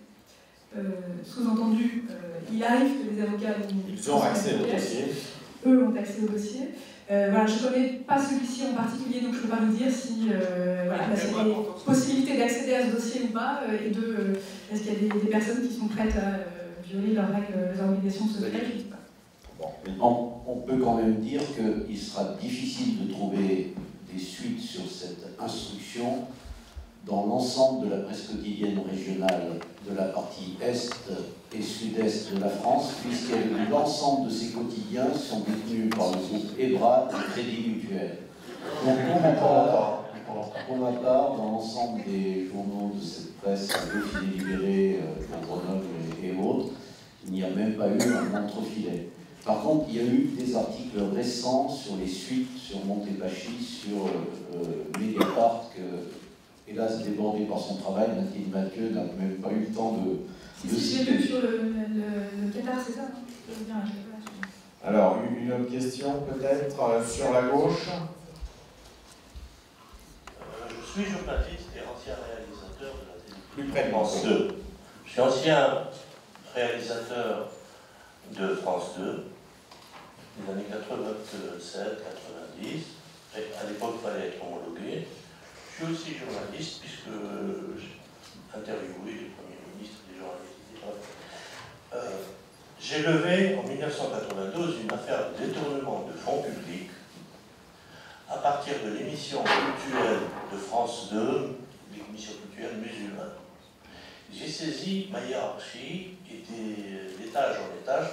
Speaker 2: Sous-entendu, il arrive que les avocats...
Speaker 1: Ils ont accès au dossier.
Speaker 2: Eux ont accès au dossier. Voilà, je ne connais pas celui-ci en particulier, donc je ne peux pas vous dire si c'est des possibilités d'accéder à ce dossier ou pas, et est-ce qu'il y a des personnes qui sont prêtes à violer leurs règles, leurs obligations secrètes, je ne sais pas.
Speaker 3: On peut quand même dire qu'il sera difficile de trouver des suites sur cette instruction dans l'ensemble de la presse quotidienne régionale de la partie Est et Sud-Est de la France, puisque l'ensemble de ces quotidiens sont détenus par le groupe EBRA et Crédit Mutuel. Donc pour ma part, dans l'ensemble des journaux de cette presse, Dauphiné Libéré, Grenoble et autres, il n'y a même pas eu un entrefilet. Par contre, il y a eu des articles récents sur les suites sur Montepaschi, sur Mediapart, que, hélas, débordé par son travail, Mathilde Mathieu n'a même pas eu le temps de
Speaker 2: Si j'ai lu sur le Qatar, c'est ça?
Speaker 1: Alors, une autre question peut-être sur la gauche.
Speaker 10: Je suis journaliste et ancien réalisateur de la télévision.
Speaker 1: Plus près de
Speaker 10: France 2. Je suis ancien réalisateur de France 2, des années 87, 90. Et à l'époque, il fallait être homologué. Je suis aussi journaliste puisque j'ai interviewé les premiers ministres, des journalistes, etc. J'ai levé en 1992 une affaire de détournement de fonds publics à partir de l'émission culturelle de France 2, l'émission culturelle musulmane. J'ai saisi ma hiérarchie et d'étage en étage,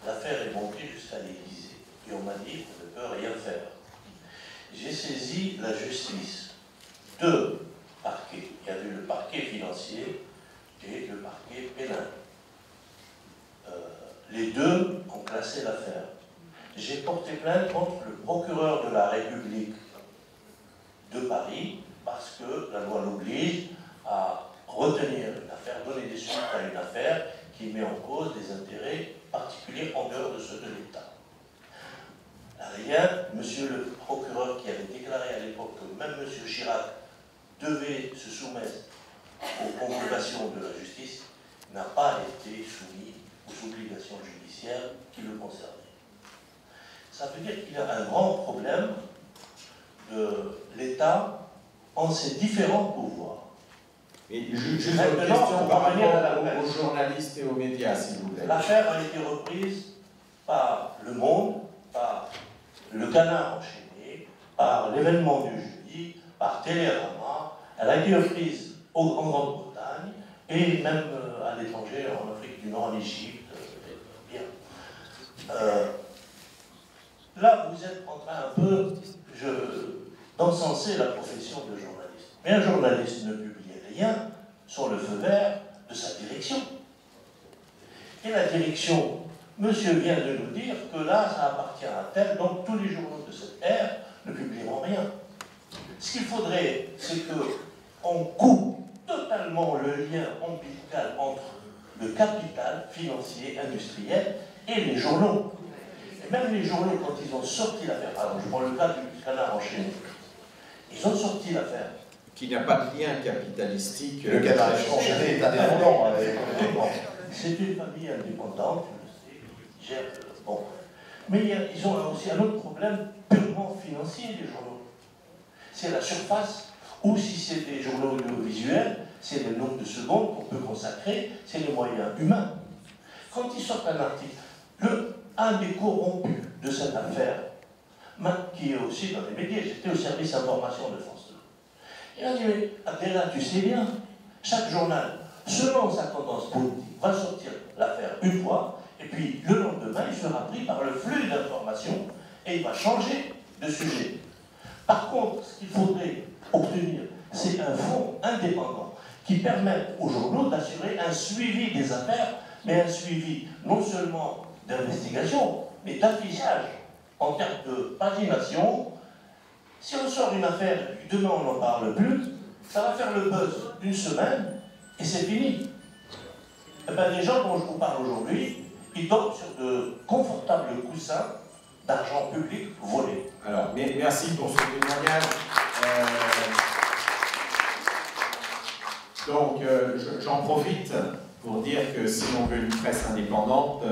Speaker 10: l'affaire est montée jusqu'à l'Élysée. Et on m'a dit qu'on ne peut rien faire. j'ai saisi la justice. 2 parquets. Il y avait le parquet financier et le parquet pénal. Les 2 ont classé l'affaire. J'ai porté plainte contre le procureur de la République de Paris parce que la loi l'oblige à retenir une affaire, donner des suites à une affaire qui met en cause des intérêts particuliers en dehors de ceux de l'État. Rien, monsieur le procureur qui avait déclaré à l'époque que même monsieur Chirac devait se soumettre aux convocations de la justice, n'a pas été soumis aux obligations judiciaires qui le concernaient. Ça veut dire qu'il y a un grand problème de l'État en ses différents pouvoirs.
Speaker 1: Et juste une question par rapport aux journalistes et aux médias, s'il vous plaît.
Speaker 10: L'affaire a été reprise par Le Monde, par Le Canard enchaîné, par l'Événement du jeudi, par Télérama. Elle a été reprise en Grande-Bretagne et même à l'étranger, en Afrique du Nord, en Égypte. Bien. Là, vous êtes en train un peu d'encenser la profession de journaliste. Mais un journaliste ne publie rien sur le feu vert de sa direction. Et la direction, monsieur vient de nous dire que là, ça appartient à tel, donc tous les journaux de cette ère ne publieront rien. Ce qu'il faudrait, c'est qu'on coupe totalement le lien ombilical entre le capital financier, industriel et les journaux. Et même les journaux, quand ils ont sorti l'affaire, par exemple, je prends le cas du Canard enchaîné, ils ont sorti l'affaire.
Speaker 1: Qui n'a pas de lien capitalistique.
Speaker 4: Le Canard enchaîné est indépendant.
Speaker 10: C'est une famille indépendante, qui gère. Bon. Mais ils ont aussi un autre problème purement financier, les journaux. C'est la surface, ou si c'est des journaux audiovisuels, c'est le nombre de secondes qu'on peut consacrer, c'est les moyens humains. Quand ils sortent un article, un des corrompus de cette affaire, qui est aussi dans les médias, j'étais au service information de France 2. Il a dit, mais Abdella, tu sais bien, chaque journal, selon sa tendance politique, va sortir l'affaire une fois, et puis le lendemain, il sera pris par le flux d'informations et il va changer de sujet. Par contre, ce qu'il faudrait obtenir, c'est un fonds indépendant qui permette aux journaux d'assurer un suivi des affaires, mais un suivi non seulement d'investigation, mais d'affichage en termes de pagination. Si on sort une affaire et demain on n'en parle plus, ça va faire le buzz d'une semaine et c'est fini. Et bien, les gens dont je vous parle aujourd'hui, ils dorment sur de confortables coussins d'argent public volé.
Speaker 1: Alors, merci pour ce témoignage. Donc, j'en profite pour dire que si on veut une presse indépendante,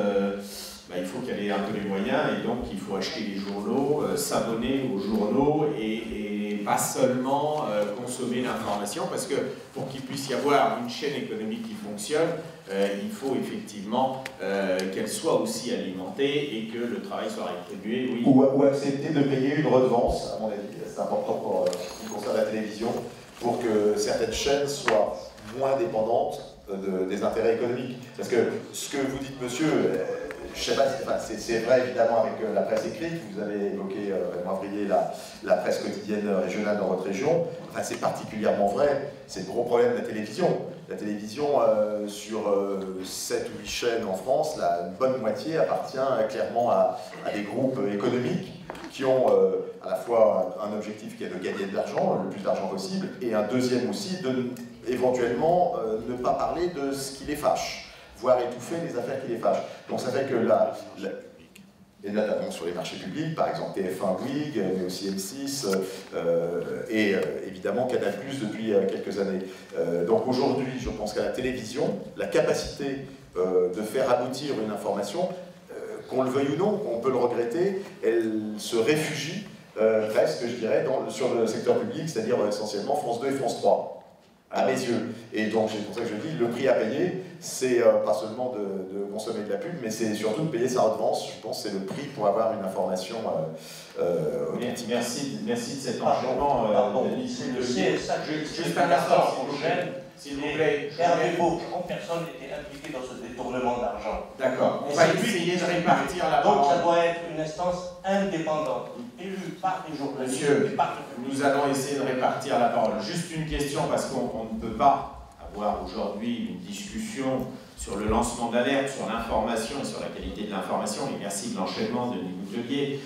Speaker 1: il faut qu'elle ait un peu les moyens, et donc il faut acheter les journaux, s'abonner aux journaux et pas seulement consommer l'information, parce que pour qu'il puisse y avoir une chaîne économique qui fonctionne, il faut effectivement qu'elle soit aussi alimentée et que le travail soit rétribué. Oui.
Speaker 4: Ou accepter de payer une redevance, à mon avis, c'est important pour ce qui concerne la télévision, pour que certaines chaînes soient moins dépendantes des intérêts économiques. Parce que ce que vous dites, monsieur, je sais pas, c'est vrai évidemment avec la presse écrite, vous avez évoqué, Raymond Avrier, la presse quotidienne régionale dans votre région, enfin, c'est particulièrement vrai, c'est le gros problème de la télévision. La télévision, sur 7 ou 8 chaînes en France, une bonne moitié appartient clairement à des groupes économiques qui ont à la fois un objectif qui est de gagner de l'argent, le plus d'argent possible, et un deuxième aussi, de éventuellement ne pas parler de ce qui les fâche, voire étouffer les affaires qui les fâchent. Donc ça fait que et là, notamment sur les marchés publics, par exemple TF1 Bouygues, mais aussi M6, et évidemment Canal+ depuis quelques années. Donc aujourd'hui, je pense qu'à la télévision, la capacité de faire aboutir une information, qu'on le veuille ou non, on peut le regretter, elle se réfugie presque, je dirais, sur le secteur public, c'est-à-dire essentiellement France 2 et France 3. À mes yeux. Et donc c'est pour ça que je dis, le prix à payer, c'est pas seulement de consommer de la pub, mais c'est surtout de payer sa redevance. Je pense que c'est le prix pour avoir une information
Speaker 1: merci de cet enchaînement.
Speaker 10: C'est le CSA, juste un instant, s'il vous plaît.
Speaker 1: s'il vous plaît.
Speaker 10: Hervé Beauchamp, personne n'était impliqué dans ce détournement d'argent.
Speaker 1: D'accord, on va essayer de répartir la parole.
Speaker 10: Donc ça doit être une instance indépendante, élue par les journalistes.
Speaker 1: Monsieur,
Speaker 10: et par le public.
Speaker 1: nous allons essayer de répartir la parole. Juste une question, parce qu'on ne peut pas avoir aujourd'hui une discussion sur le lancement d'alerte, sur l'information et sur la qualité de l'information, et merci de l'enchaînement de Denis Boutelier,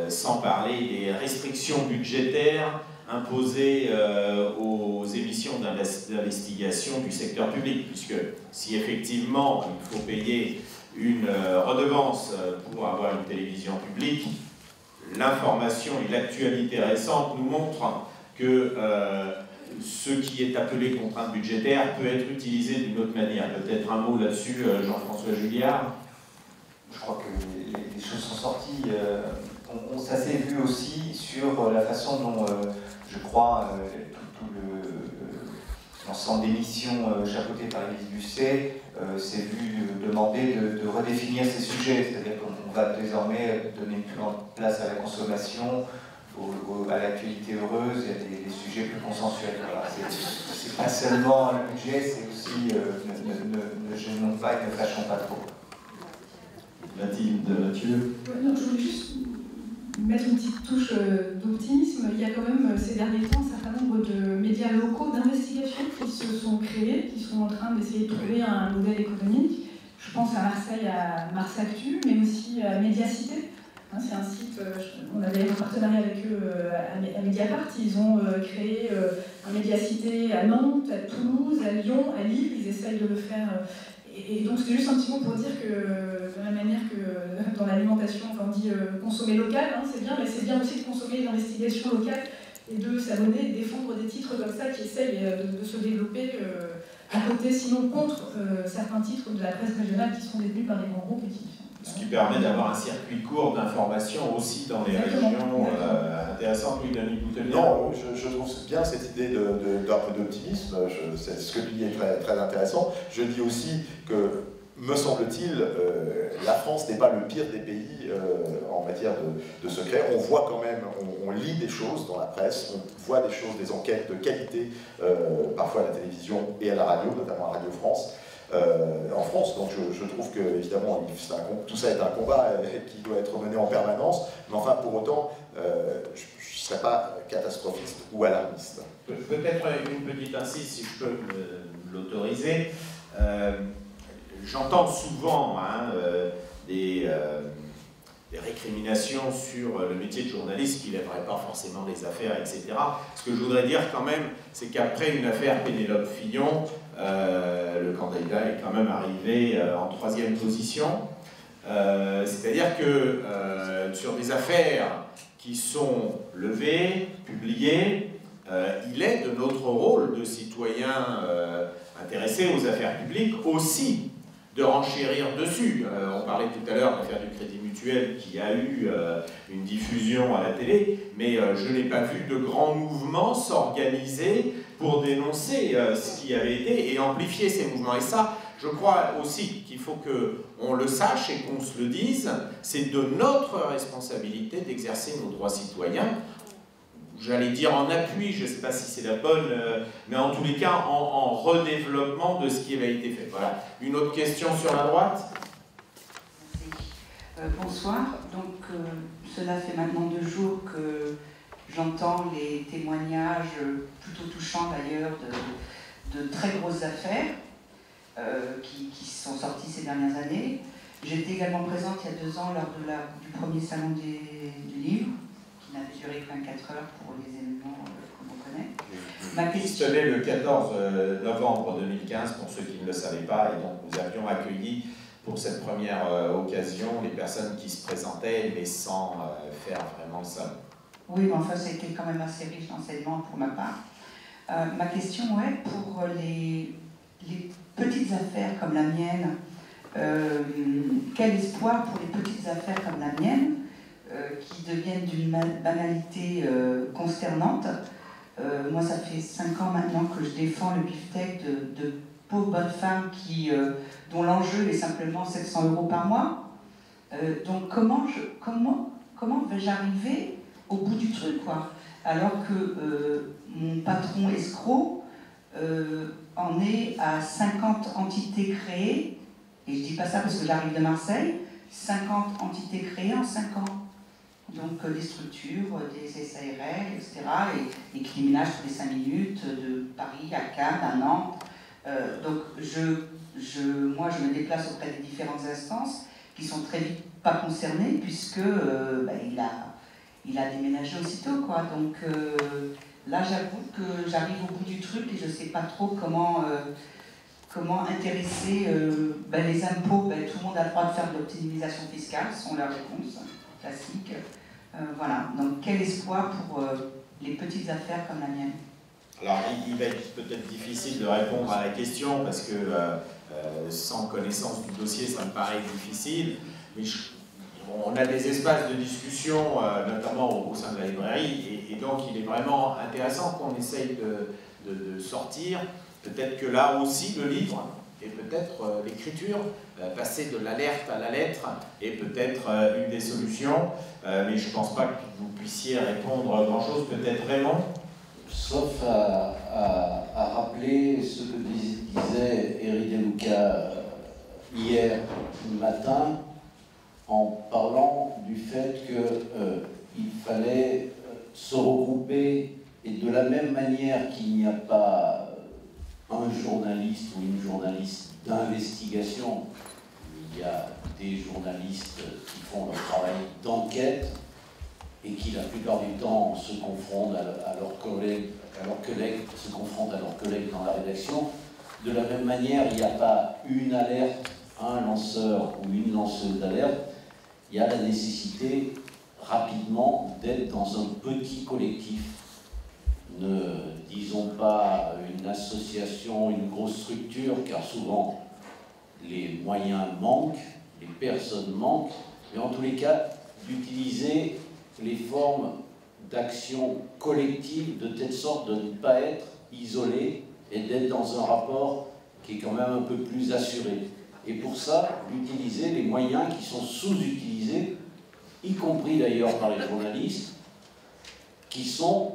Speaker 1: sans parler des restrictions budgétaires imposées aux émissions d'investigation du secteur public, puisque si effectivement il faut payer une redevance pour avoir une télévision publique, l'information et l'actualité récente nous montrent que ce qui est appelé contrainte budgétaire peut être utilisé d'une autre manière. Peut-être un mot là-dessus, Jean-François Julliard.
Speaker 5: Je crois que les choses sont sorties. Ça s'est vu aussi sur la façon dont, je crois, tout l'ensemble des missions chapeautées par Élise Lucet s'est vu demander de redéfinir ces sujets. C'est-à-dire qu'on va désormais donner une plus grande place à la consommation, à l'actualité heureuse et à des sujets plus consensuels. Voilà. C'est pas seulement le budget, c'est aussi ne gênons pas et ne fâchons pas trop.
Speaker 1: Mathilde, Mathieu.
Speaker 2: Non, je voulais juste mettre une petite touche d'optimisme. Il y a quand même ces derniers temps un certain nombre de médias locaux d'investigation qui se sont créés, qui sont en train d'essayer de trouver un modèle économique. Je pense à Marseille, à Mars Actu, mais aussi à Médiacité. C'est un site, on avait un partenariat avec eux à Mediapart. Ils ont créé un Médiacité à Nantes, à Toulouse, à Lyon, à Lille. Ils essayent de le faire. Et donc c'est juste un petit mot pour dire que de la même manière que dans l'alimentation, on dit consommer local, c'est bien, mais c'est bien aussi de consommer des investigations locales et de s'abonner, de défendre des titres comme ça qui essayent de se développer à côté, sinon contre certains titres de la presse régionale qui sont détenus par des grands groupes et qui...
Speaker 1: Ce qui permet d'avoir un circuit court d'information aussi dans les régions intéressantes. Oui, Denis Boutelier.
Speaker 4: Non, je trouve bien cette idée d'un peu d'optimisme. Ce que tu dis est très, très intéressant. Je dis aussi que, me semble-t-il, la France n'est pas le pire des pays en matière de secret. On voit quand même, on lit des choses dans la presse, on voit des choses, des enquêtes de qualité, parfois à la télévision et à la radio, notamment à Radio France. En France, donc je trouve que évidemment tout ça est un combat qui doit être mené en permanence, mais enfin pour autant je ne serais pas catastrophiste ou alarmiste.
Speaker 1: Peut-être une petite incise si je peux l'autoriser. J'entends souvent des récriminations sur le métier de journaliste qui n'aimerait pas forcément les affaires, etc. Ce que je voudrais dire quand même, c'est qu'après une affaire Pénélope Fillon, le candidat est quand même arrivé en 3e position. C'est-à-dire que sur des affaires qui sont levées, publiées, il est de notre rôle de citoyens intéressés aux affaires publiques aussi de renchérir dessus. On parlait tout à l'heure de l'affaire du Crédit Mutuel qui a eu une diffusion à la télé, mais je n'ai pas vu de grands mouvements s'organiser pour dénoncer ce qui avait été et amplifier ces mouvements. Et ça, je crois aussi qu'il faut qu'on le sache et qu'on se le dise, c'est de notre responsabilité d'exercer nos droits citoyens. J'allais dire en appui, je ne sais pas si c'est la bonne, mais en tous les cas en redéveloppement de ce qui avait été fait. Voilà. Une autre question sur la droite.
Speaker 11: Bonsoir. Donc, cela fait maintenant 2 jours que j'entends les témoignages plutôt touchants d'ailleurs de très grosses affaires qui sont sorties ces dernières années. J'étais également présente il y a 2 ans lors du premier salon du livre, qui n'avait duré que 24 heures pour les événements que l'on connaît. Ma question...
Speaker 1: C'était le 14 novembre 2015, pour ceux qui ne le savaient pas, et donc nous avions accueilli pour cette première occasion les personnes qui se présentaient, mais sans faire vraiment le salon.
Speaker 11: Oui, mais enfin, c'était quand même assez riche d'enseignements pour ma part. Ma question est pour les petites affaires comme la mienne, quel espoir pour les petites affaires comme la mienne, qui deviennent d'une banalité consternante. Moi, ça fait 5 ans maintenant que je défends le beefsteak de pauvres bonnes femmes dont l'enjeu est simplement 700 € par mois. Donc comment vais-je arriver au bout du truc, quoi, alors que mon patron escroc en est à 50 entités créées, et je ne dis pas ça parce que j'arrive de Marseille, 50 entités créées en 5 ans. Donc des structures, des SARL, etc., et qui déménagent tous les 5 minutes de Paris à Cannes, à Nantes. Donc moi je me déplace auprès des différentes instances qui sont très vite pas concernées puisque il a déménagé aussitôt, quoi. Donc là j'avoue que j'arrive au bout du truc et je sais pas trop comment intéresser les impôts. Tout le monde a le droit de faire de l'optimisation fiscale, ce sont leurs réponses classiques. Voilà, donc quel espoir pour les petites affaires comme la mienne?
Speaker 1: Alors, il va être peut-être difficile de répondre à la question parce que sans connaissance du dossier, ça me paraît difficile. Mais on a des espaces de discussion, notamment au sein de la librairie, et donc il est vraiment intéressant qu'on essaye de sortir. Peut-être que là aussi, le livre et peut-être l'écriture, passer de l'alerte à la lettre est peut-être une des solutions, mais je ne pense pas que vous puissiez répondre grand-chose, peut-être Raymond.
Speaker 3: Sauf à rappeler ce que disait Éric Deluca hier matin en parlant du fait qu'il fallait se regrouper et de la même manière qu'il n'y a pas un journaliste ou une journaliste d'investigation, il y a des journalistes qui font leur travail d'enquête et qui la plupart du temps se confrontent à leurs collègues, se confrontent à leurs collègues dans la rédaction. De la même manière, il n'y a pas une alerte, un lanceur ou une lanceuse d'alerte. Il y a la nécessité rapidement d'être dans un petit collectif. Ne disons pas une association, une grosse structure, car souvent les moyens manquent, les personnes manquent, mais en tous les cas, d'utiliser les formes d'action collective de telle sorte de ne pas être isolé et d'être dans un rapport qui est quand même un peu plus assuré. Et pour ça, d'utiliser les moyens qui sont sous-utilisés, y compris d'ailleurs par les journalistes, qui sont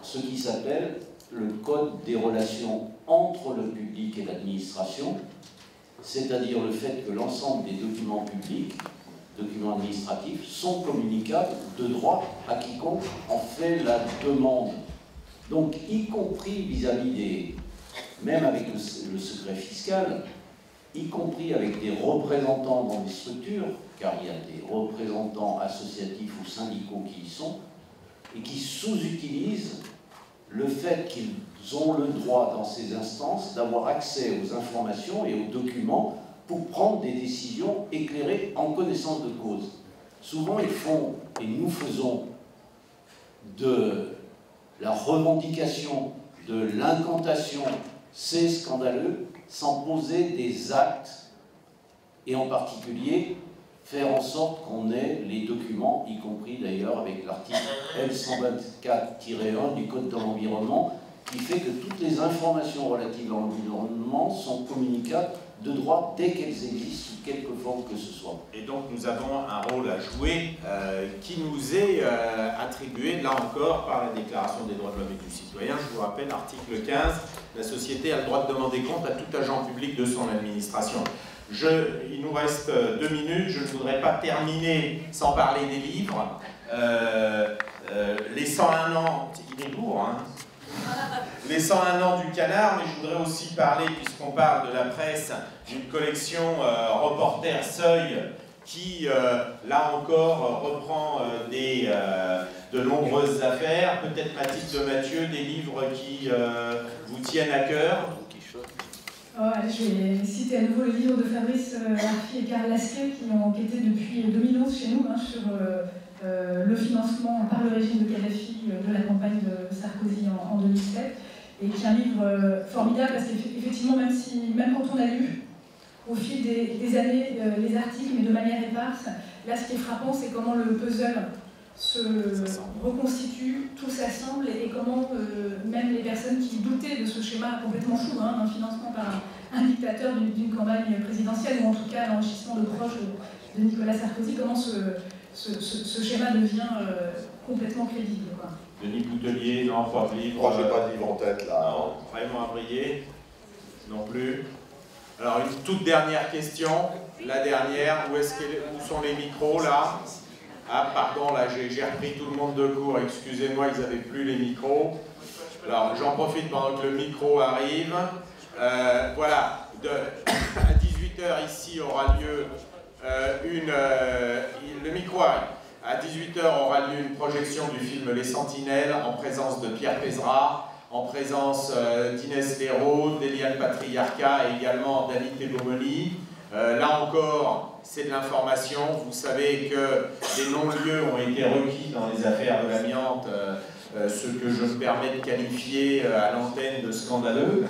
Speaker 3: ce qui s'appelle le code des relations entre le public et l'administration, c'est-à-dire le fait que l'ensemble des documents publics, documents administratifs, sont communicables de droit à quiconque en fait la demande. Donc, y compris vis-à-vis des... même avec le secret fiscal, y compris avec des représentants dans des structures, car il y a des représentants associatifs ou syndicaux qui y sont, et qui sous-utilisent le fait qu'ils ont le droit dans ces instances d'avoir accès aux informations et aux documents pour prendre des décisions éclairées en connaissance de cause. Souvent, ils font, et nous faisons, de la revendication, de l'incantation, c'est scandaleux, sans poser des actes, et en particulier faire en sorte qu'on ait les documents, y compris d'ailleurs avec l'article L124-1 du Code de l'environnement, qui fait que toutes les informations relatives à l'environnement sont communicables de droit dès qu'elles existent, sous quelque forme que ce soit.
Speaker 1: Et donc nous avons un rôle à jouer qui nous est attribué, là encore, par la Déclaration des droits de l'homme et du citoyen. Je vous rappelle, article 15, la société a le droit de demander compte à tout agent public de son administration. Il nous reste 2 minutes, je ne voudrais pas terminer sans parler des livres. Les 101 ans, il est lourd, hein. Les 101 ans du Canard, mais je voudrais aussi parler, puisqu'on parle de la presse, d'une collection Reporter Seuil qui, là encore, reprend de nombreuses affaires. Peut-être Mathilde de Mathieu, des livres qui vous tiennent à cœur.
Speaker 2: Je vais citer à nouveau le livre de Fabrice Arfi et Karl Lasquet qui ont enquêté depuis 2011 chez nous sur le financement par le régime de Kadhafi de la campagne de Sarkozy en 2007. Et qui est un livre formidable parce qu'effectivement, même quand on a lu au fil des années les articles, mais de manière éparse, là ce qui est frappant, c'est comment le puzzle se reconstitue, tout s'assemble et comment même les personnes qui doutaient de ce schéma complètement fou d'un financement par un dictateur d'une campagne présidentielle, ou en tout cas l'enrichissement de proches de Nicolas Sarkozy, comment ce schéma devient complètement crédible, quoi.
Speaker 1: Denis Boutelier, non, pas de livre.
Speaker 4: Moi, j'ai pas de livre en tête, là.
Speaker 1: Non, Raymond Abrier, non plus. Alors, une toute dernière question, la dernière, où sont les micros, là? Ah, pardon, là, j'ai repris tout le monde de court, excusez-moi, ils n'avaient plus les micros. Alors, j'en profite pendant que le micro arrive. Voilà, à 18h, ici, aura lieu le micro arrive. À 18h aura lieu une projection du film Les Sentinelles en présence de Pierre Pézra, en présence d'Inès Léraud, d'Eliane Patriarca et également d'Annie Tebomoni. Là encore, c'est de l'information. Vous savez que des non-lieux ont été requis dans les affaires de l'amiante, ce que je me permets de qualifier à l'antenne de scandaleux.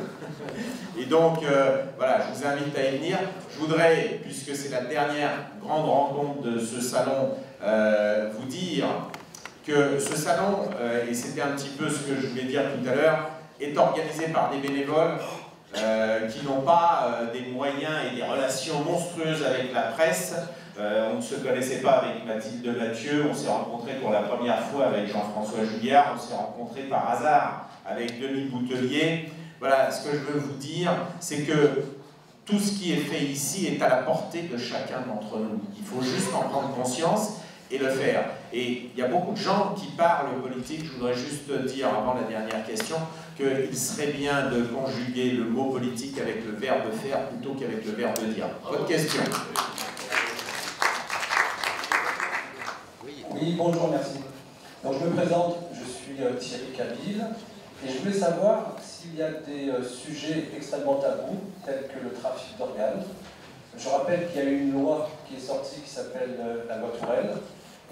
Speaker 1: Et donc, voilà, je vous invite à y venir. Je voudrais, puisque c'est la dernière grande rencontre de ce salon, vous dire que ce salon, et c'était un petit peu ce que je voulais dire tout à l'heure, est organisé par des bénévoles qui n'ont pas des moyens et des relations monstrueuses avec la presse. On ne se connaissait pas avec Mathilde Mathieu, on s'est rencontrés pour la première fois avec Jean-François Julliard, on s'est rencontrés par hasard avec Denis Boutelier. Voilà, ce que je veux vous dire, c'est que tout ce qui est fait ici est à la portée de chacun d'entre nous. Il faut juste en prendre conscience et le faire. Et il y a beaucoup de gens qui parlent politique. Je voudrais juste dire, avant la dernière question, qu'il serait bien de conjuguer le mot politique avec le verbe faire plutôt qu'avec le verbe dire. Votre question?
Speaker 12: Oui, bonjour, merci. Donc je me présente, je suis Thierry Kabyle, et je voulais savoir s'il y a des sujets extrêmement tabous, tels que le trafic d'organes. Je rappelle qu'il y a eu une loi qui est sortie qui s'appelle la loi Touraine,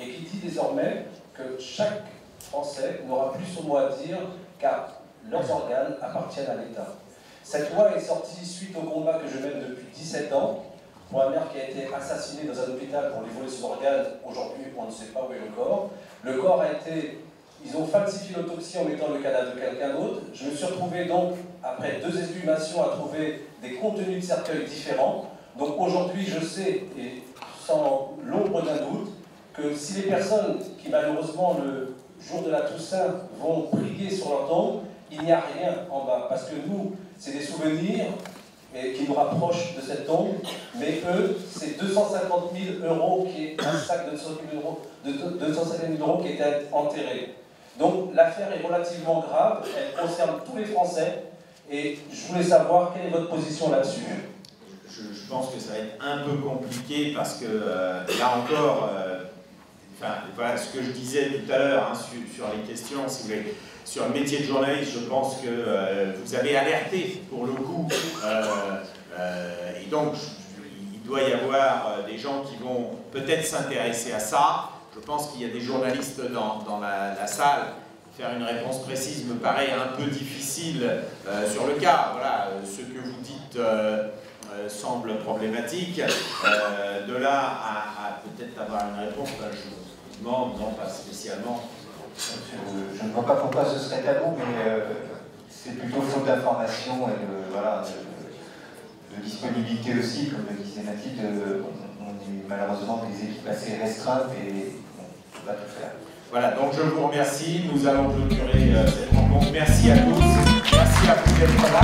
Speaker 12: et qui dit désormais que chaque Français n'aura plus son mot à dire car leurs organes appartiennent à l'État. Cette loi est sortie suite au combat que je mène depuis 17 ans pour ma mère qui a été assassinée dans un hôpital pour lui voler son organe. Aujourd'hui, on ne sait pas où est le corps. Le corps a été... Ils ont falsifié l'autopsie en mettant le cadavre de quelqu'un d'autre. Je me suis retrouvé donc, après 2 exhumations, à trouver des contenus de cercueil différents. Donc aujourd'hui, je sais, et sans l'ombre d'un doute, que si les personnes qui malheureusement le jour de la Toussaint vont prier sur leur tombe, il n'y a rien en bas. Parce que nous, c'est des souvenirs qui nous rapprochent de cette tombe, mais eux, c'est 250 000 €, qui est un sac de 250 000 € qui était enterré. Donc l'affaire est relativement grave, elle concerne tous les Français, et je voulais savoir quelle est votre position là-dessus.
Speaker 1: Je pense que ça va être un peu compliqué parce que là encore, enfin, voilà ce que je disais tout à l'heure hein, sur les questions, si vous voulez, sur le métier de journaliste, je pense que vous avez alerté pour le coup, et donc il doit y avoir des gens qui vont peut-être s'intéresser à ça. Je pense qu'il y a des journalistes dans la salle. Faire une réponse précise me paraît un peu difficile sur le cas. Voilà, ce que vous dites semble problématique. De là à peut-être avoir une réponse, je vous demande, non pas spécialement.
Speaker 5: Je ne vois pas pourquoi ce serait tabou, mais c'est plutôt faute d'information et de disponibilité aussi, comme le disait Mathilde. On est malheureusement des équipes assez restreintes et on va tout faire.
Speaker 1: Voilà, donc je vous remercie. Nous allons clôturer cette rencontre. Merci à tous. Merci à vous d'être là.